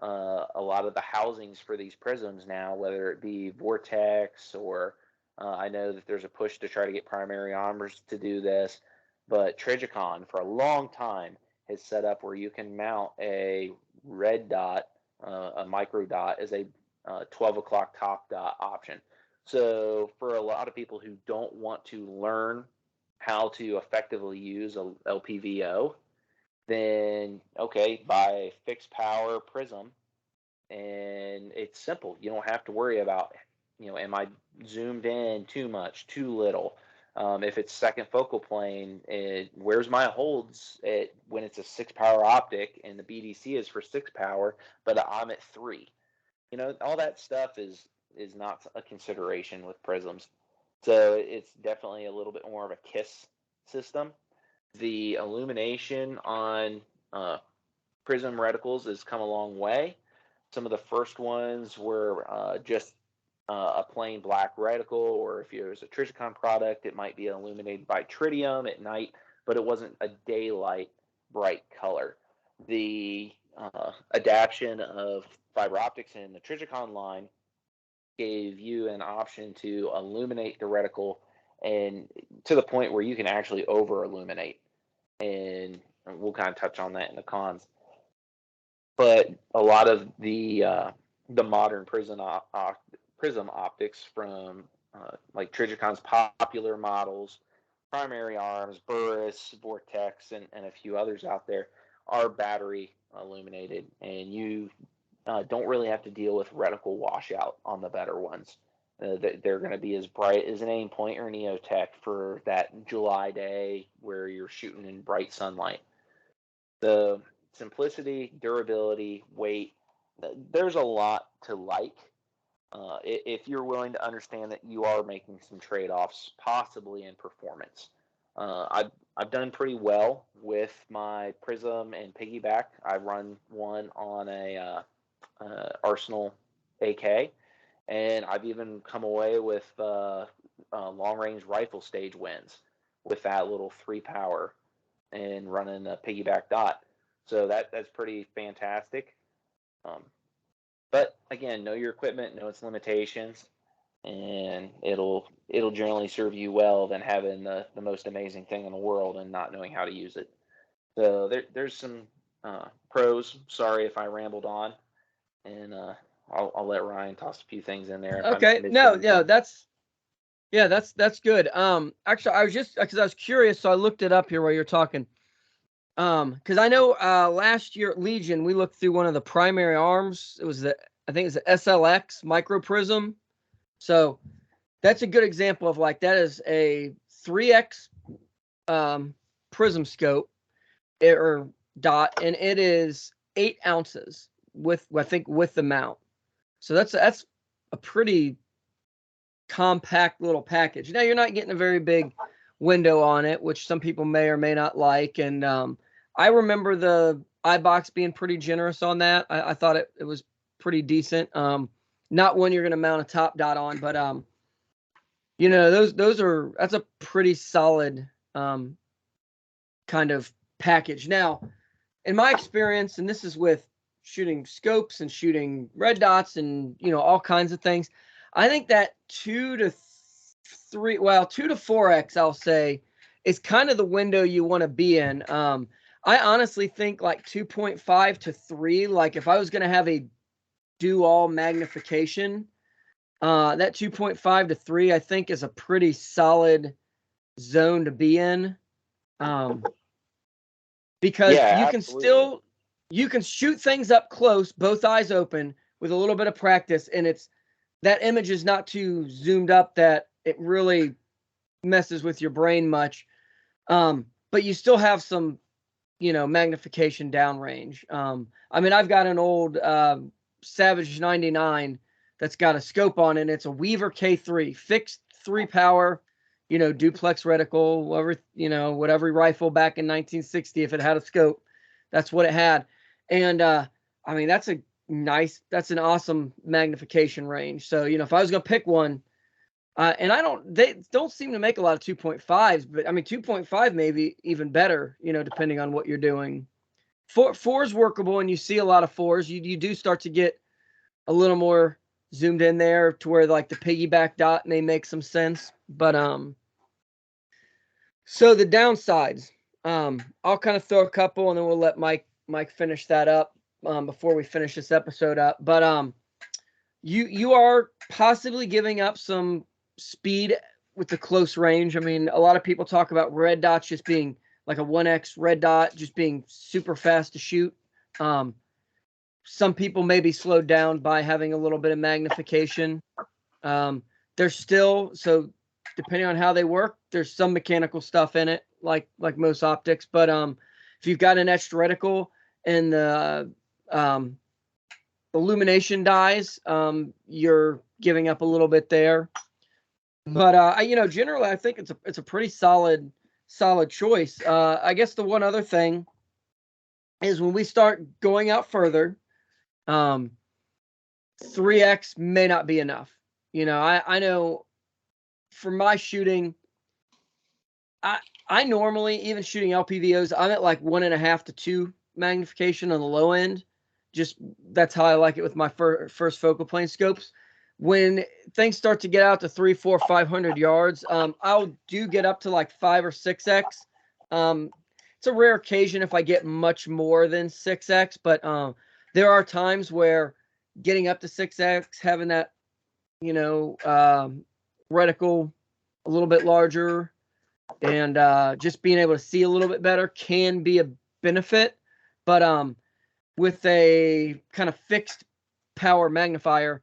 A lot of the housings for these prisms now, whether it be Vortex or I know that there's a push to try to get primary armors to do this, but Trigicon for a long time has set up where you can mount a red dot, a micro dot, as a 12 o'clock top dot option. So for a lot of people who don't want to learn how to effectively use a LPVO, then okay, buy a fixed power prism, and it's simple. You don't have to worry about, am I zoomed in too much, too little? If it's second focal plane, where's my holds when it's a 6 power optic and the BDC is for 6 power, but I'm at 3? All that stuff is not a consideration with prisms. So it's definitely a little bit more of a KISS system. The illumination on prism reticles has come a long way. Some of the first ones were just a plain black reticle, or if it was a Trigicon product, it might be illuminated by tritium at night, but it wasn't a daylight bright color. The adaptation of fiber optics in the Trigicon line gave you an option to illuminate the reticle, and to the point where you can actually over illuminate, and we'll kind of touch on that in the cons. But a lot of the modern prism optics from like Trigicon's popular models, primary arms, Burris, Vortex, and a few others out there are battery illuminated, and you don't really have to deal with reticle washout on the better ones. They're going to be as bright as an Aimpoint or an EOTech for that July day where you're shooting in bright sunlight. The simplicity, durability, weight, there's a lot to like. If you're willing to understand that you are making some trade-offs, possibly in performance. I've done pretty well with my Prism and Piggyback. I run one on a Arsenal AK, and I've even come away with long-range rifle stage wins with that little 3 power and running a Piggyback dot. So that's pretty fantastic. But again, know your equipment, know its limitations, and it'll generally serve you well than having the most amazing thing in the world and not knowing how to use it. So there's some pros. Sorry if I rambled on, and I'll let Ryan toss a few things in there. Okay, that's good. Actually, I was just because I was curious, so I looked it up here while you're talking. Because I know last year at Legion we looked through one of the primary arms. I think it's the SLX micro prism. So that's a good example of that is a 3x prism scope or dot, and it is 8 ounces with the mount. So that's a pretty compact little package. Now you're not getting a very big window on it, which some people may or may not like, and I remember the iBox being pretty generous on that. I thought it was pretty decent. Not one you're going to mount a top dot on, but that's a pretty solid kind of package. Now, in my experience, and this is with shooting scopes and shooting red dots and all kinds of things, I think that 2 to 4x, I'll say, is kind of the window you want to be in. I honestly think like 2.5 to 3. Like if I was going to have a do all magnification, that 2.5 to 3, I think, is a pretty solid zone to be in. Because Yeah, you can absolutely. shoot things up close, both eyes open, with a little bit of practice, and that image is not too zoomed up that it really messes with your brain much. But you still have some, magnification downrange. I mean, I've got an old Savage 99 that's got a scope on it. It's a Weaver K3, fixed 3-power, duplex reticle, whatever rifle back in 1960, if it had a scope, that's what it had. And I mean, that's an awesome magnification range. So, if I was going to pick one, and they don't seem to make a lot of 2.5s, but I mean, 2.5 maybe even better, depending on what you're doing. Four's workable, and you see a lot of fours. You do start to get a little more zoomed in there to where like the piggyback dot may make some sense. But so the downsides, I'll kind of throw a couple, and then we'll let Mike finish that up before we finish this episode up. But you are possibly giving up some speed with the close range. I mean, a lot of people talk about red dots just being like a 1x red dot, just being super fast to shoot. Some people may be slowed down by having a little bit of magnification. There's still, so depending on how they work, there's some mechanical stuff in it, like most optics. But if you've got an etched reticle and the illumination dies, you're giving up a little bit there. But generally, I think it's a pretty solid choice. I guess the one other thing is when we start going out further, 3x may not be enough. I know for my shooting, I normally, even shooting LPVOs, I'm at like 1.5 to 2 magnification on the low end. Just that's how I like it with my first focal plane scopes. When things start to get out to 3, 4, 500 yards, I'll get up to like 5 or 6x. It's a rare occasion if I get much more than 6x, but there are times where getting up to 6x, having that, reticle a little bit larger, and just being able to see a little bit better can be a benefit. But with a kind of fixed power magnified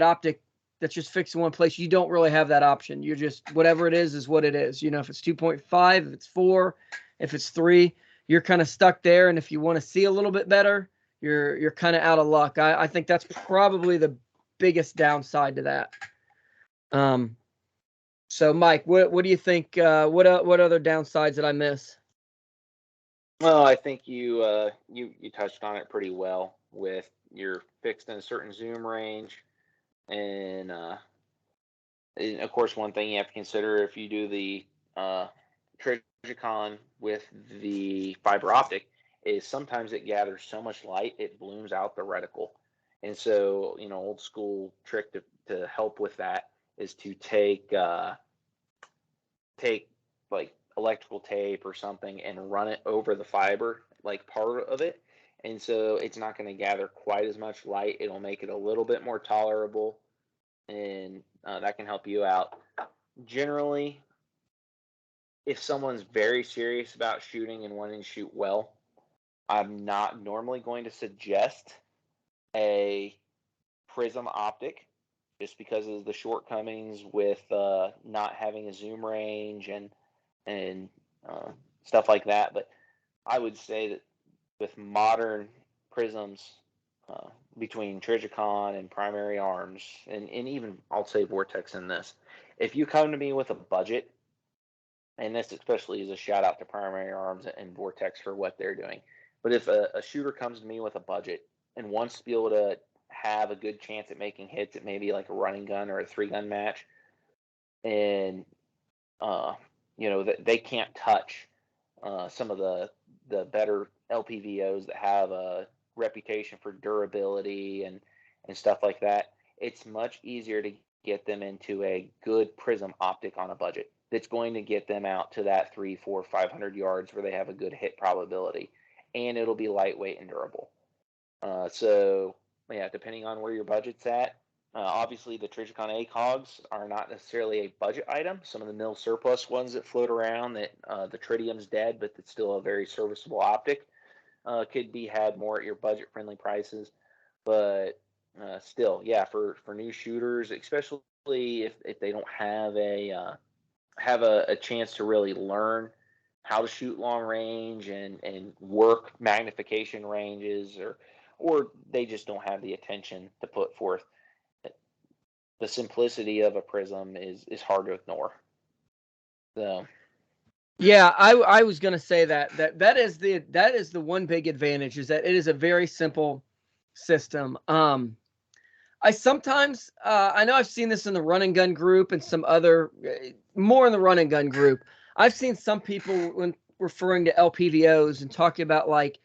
optic that's just fixed in one place, you don't really have that option. You're just, whatever it is what it is. If it's 2.5, if it's 4, if it's 3, you're kind of stuck there. And if you want to see a little bit better, you're kind of out of luck. I think that's probably the biggest downside to that. So Mike, what do you think? What other downsides did I miss? Well, I think you touched on it pretty well. With you're fixed in a certain zoom range, and of course, one thing you have to consider if you do the Trigicon with the fiber optic is sometimes it gathers so much light it blooms out the reticle. And so, old school trick to help with that is to take like electrical tape or something and run it over the fiber, like part of it. And so it's not going to gather quite as much light. It'll make it a little bit more tolerable, and that can help you out. Generally, if someone's very serious about shooting and wanting to shoot well, I'm not normally going to suggest a prism optic just because of the shortcomings with not having a zoom range and stuff like that. But I would say that with modern prisms, between Trigicon and Primary Arms, and even I'll say Vortex in this, if you come to me with a budget, and this especially is a shout out to Primary Arms and Vortex for what they're doing. But if a shooter comes to me with a budget and wants to be able to have a good chance at making hits at maybe like a running gun or a 3-gun match, and they can't touch some of the better LPVOs that have a reputation for durability and stuff like that, it's much easier to get them into a good prism optic on a budget. that's going to get them out to that 3, 4, 500 yards where they have a good hit probability, and it'll be lightweight and durable. So yeah, depending on where your budget's at, obviously the Trijicon ACOGs are not necessarily a budget item. Some of the mill surplus ones that float around that the tritium's dead, but it's still a very serviceable optic, could be had more at your budget friendly prices. But still, yeah, for new shooters, especially if they don't have a chance to really learn how to shoot long range and work magnification ranges, or they just don't have the attention to put forth, the simplicity of a prism is hard to ignore. So Yeah, I was gonna say that is the one big advantage, is that it is a very simple system. I sometimes I know I've seen this in the run and gun group and some other more in the run and gun group. I've seen some people when referring to LPVOs and talking about like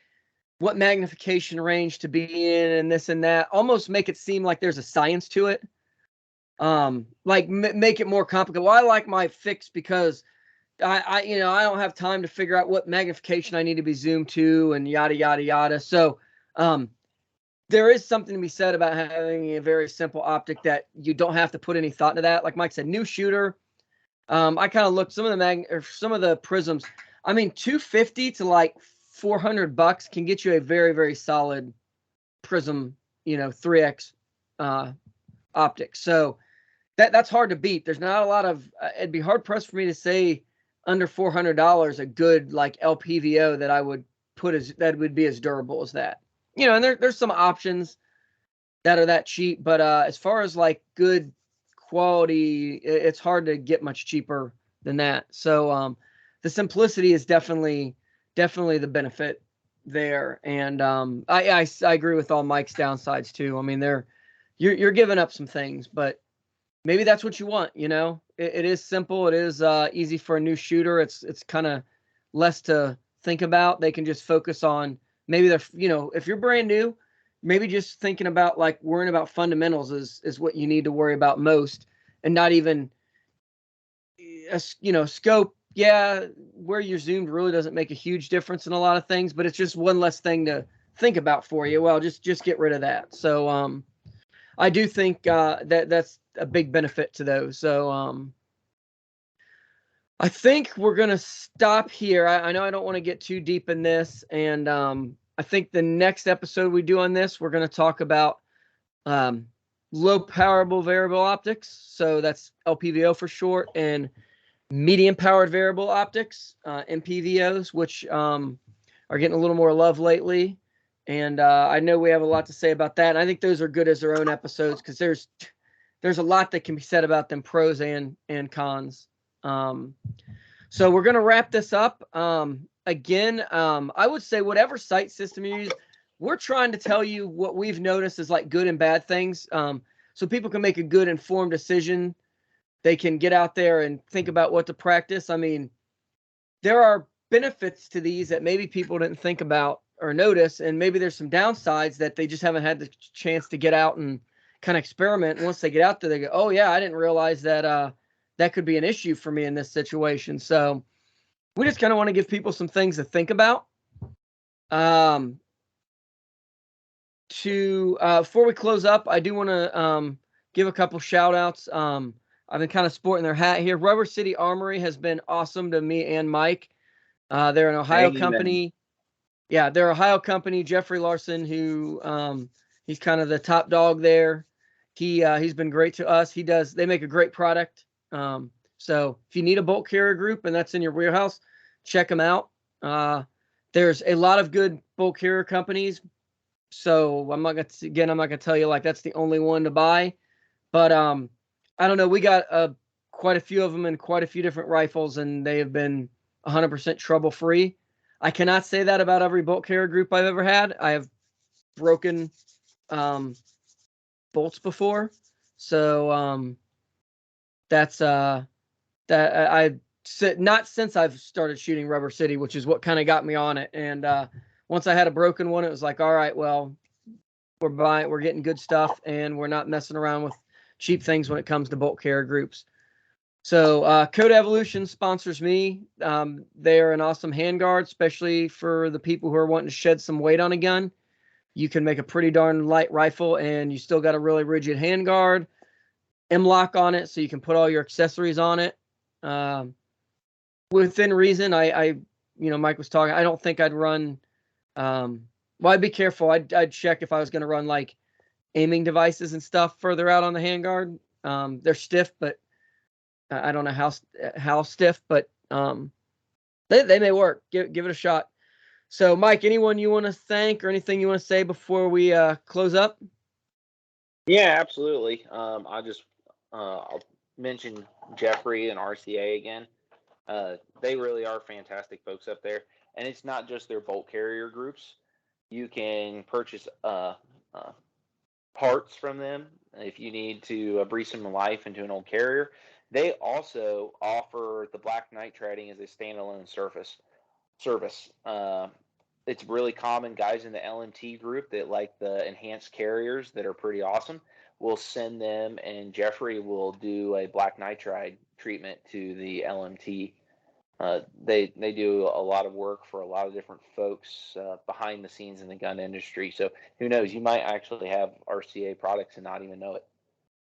what magnification range to be in and this and that, almost make it seem like there's a science to it. Like make it more complicated. Well, I like my fix because I I don't have time to figure out what magnification I need to be zoomed to and yada yada yada. So there is something to be said about having a very simple optic that you don't have to put any thought into that. Like Mike said, new shooter. I kind of looked some of the prisms. I mean, 250 to like $400 can get you a very, very solid prism, 3x optic. So that's hard to beat. There's not a lot of. It'd be hard pressed for me to say under $400 a good like LPVO that I would put that would be as durable as that. And there's some options that are that cheap, but as far as like good quality, it's hard to get much cheaper than that. So the simplicity is definitely the benefit there, and I agree with all Mike's downsides too. I mean, you're giving up some things, but maybe that's what you want. It is simple. It is easy for a new shooter. It's kind of less to think about. They can just focus on maybe they're if you're brand new, maybe just thinking about like worrying about fundamentals is what you need to worry about most, and not even scope. Yeah, where you're zoomed really doesn't make a huge difference in a lot of things, but it's just one less thing to think about for you. Well, just get rid of that. So I do think that's a big benefit to those. So I think we're gonna stop here. I know I don't want to get too deep in this, and I think the next episode we do on this, we're gonna talk about low powerable variable optics. So that's LPVO for short, and medium powered variable optics, MPVOs, which are getting a little more love lately. And I know we have a lot to say about that. And I think those are good as their own episodes, because there's a lot that can be said about them, pros and cons. So we're going to wrap this up. Again, I would say whatever sight system you use, we're trying to tell you what we've noticed is like good and bad things, so people can make a good informed decision. They can get out there and think about what to practice. I mean, there are benefits to these that maybe people didn't think about or notice, and maybe there's some downsides that they just haven't had the chance to get out and kind of experiment. And once they get out there, they go, oh yeah, I didn't realize that that could be an issue for me in this situation. So we just kind of want to give people some things to think about. Before we close up, I do want to give a couple shout outs. I've been kind of sporting their hat here. Rubber City Armory has been awesome to me and Mike. They're an Ohio company. Yeah, they're an Ohio company. Jeffrey Larson, who he's kind of the top dog there. He's been great to us. They make a great product. So if you need a bolt carrier group and that's in your wheelhouse, check them out. There's a lot of good bolt carrier companies. So I'm not gonna tell you like that's the only one to buy, but I don't know. We got quite a few of them and quite a few different rifles, and they have been 100% trouble free. I cannot say that about every bolt carrier group I've ever had. I have broken bolts before, so that's that I not since I've started shooting Rubber City, which is what kind of got me on it. And once I had a broken one, it was like, all right, well, we're getting good stuff, and we're not messing around with cheap things when it comes to bolt carrier groups. So Code Evolution sponsors me. They are an awesome handguard, especially for the people who are wanting to shed some weight on a gun. You can make a pretty darn light rifle, and you still got a really rigid handguard. M-lock on it, so you can put all your accessories on it. Within reason, Mike was talking. I don't think I'd run. Well, I'd be careful. I'd check if I was going to run like aiming devices and stuff further out on the handguard. They're stiff, but I don't know how stiff, but they may work. Give it a shot. So, Mike, anyone you want to thank or anything you want to say before we close up? Yeah, absolutely. I'll mention Jeffrey and RCA again. They really are fantastic folks up there, and it's not just their bolt carrier groups. You can purchase parts from them if you need to breathe some life into an old carrier. They also offer the black nitriding as a standalone service. It's really common. Guys in the LMT group that like the enhanced carriers that are pretty awesome, we'll send them, and Jeffrey will do a black nitride treatment to the LMT. They do a lot of work for a lot of different folks behind the scenes in the gun industry. So who knows? You might actually have RCA products and not even know it.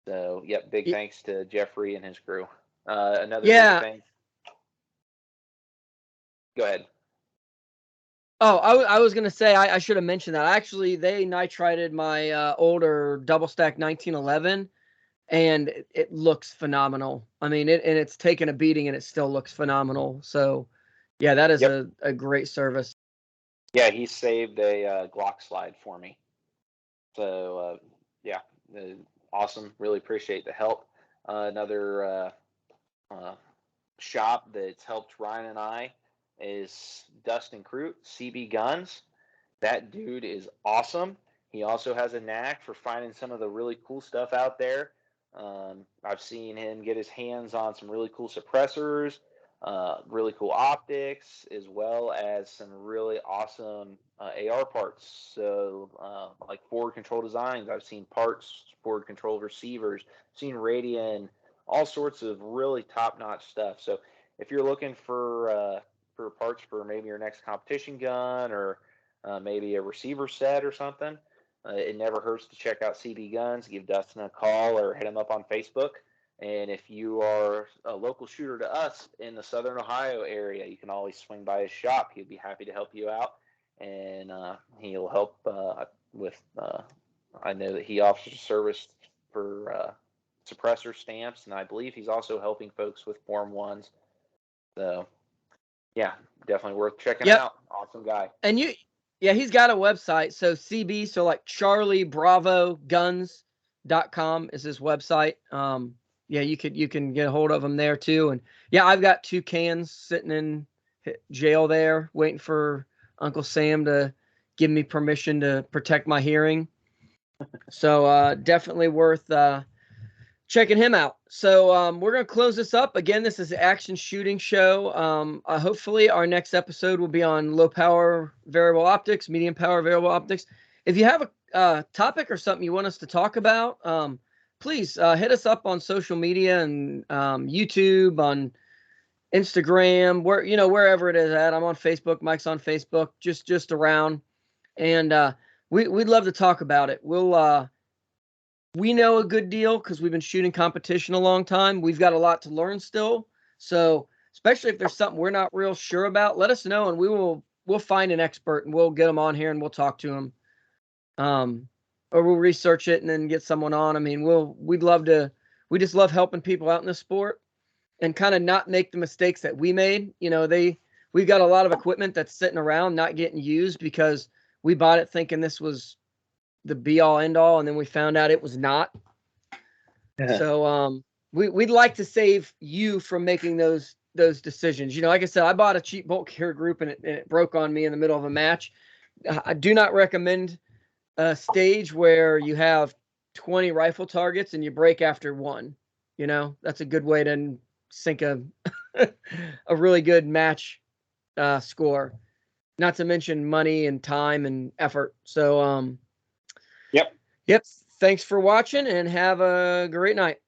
So yep, big thanks to Jeffrey and his crew. Another big thanks. Go ahead. Oh, I was gonna say I should have mentioned that. Actually, they nitrided my older double stack 1911, and it looks phenomenal. I mean, it's taken a beating, and it still looks phenomenal. So, yeah, that is a great service. Yeah, he saved a Glock slide for me. So yeah, awesome. Really appreciate the help. Another shop that's helped Ryan and I is Dustin Crute, CB Guns. That dude is awesome. He also has a knack for finding some of the really cool stuff out there. I've seen him get his hands on some really cool suppressors, really cool optics, as well as some really awesome AR parts. So, like forward control designs, I've seen parts, forward control receivers, seen Radian, all sorts of really top-notch stuff. So, if you're looking for parts for maybe your next competition gun or maybe a receiver set or something, it never hurts to check out CB Guns. Give Dustin a call or hit him up on Facebook. And if you are a local shooter to us in the Southern Ohio area, you can always swing by his shop. He'd be happy to help you out, and he'll help with. I know that he offers a service for suppressor stamps, and I believe he's also helping folks with Form 1s. So, yeah, definitely worth checking out. Awesome guy. And he's got a website. So CB, so like Charlie Bravo Guns.com is his website. Yeah, you can get a hold of him there too. And yeah, I've got 2 cans sitting in jail there, waiting for Uncle Sam to give me permission to protect my hearing. So definitely worth checking him out. So we're going to close this up. Again, this is the Action Shooting Show. Hopefully our next episode will be on low power variable optics, medium power variable optics. If you have a topic or something you want us to talk about, please hit us up on social media and YouTube, on Instagram, wherever it is at. I'm on Facebook. Mike's on Facebook, just around. And we'd love to talk about it. We know a good deal because we've been shooting competition a long time. We've got a lot to learn still. So especially if there's something we're not real sure about, let us know and we'll find an expert and we'll get them on here and we'll talk to them. Or we'll research it and then get someone on. I mean, we just love helping people out in the sport and kind of not make the mistakes that we made. We've got a lot of equipment that's sitting around not getting used because we bought it thinking this was the be all end all, and then we found out it was not. So we'd like to save you from making those decisions. Like I said, I bought a cheap bolt carrier group and it broke on me in the middle of a match. I do not recommend a stage where you have 20 rifle targets and you break after one. That's a good way to sink a a really good match score, not to mention money and time and effort. So Yep. Thanks for watching and have a great night.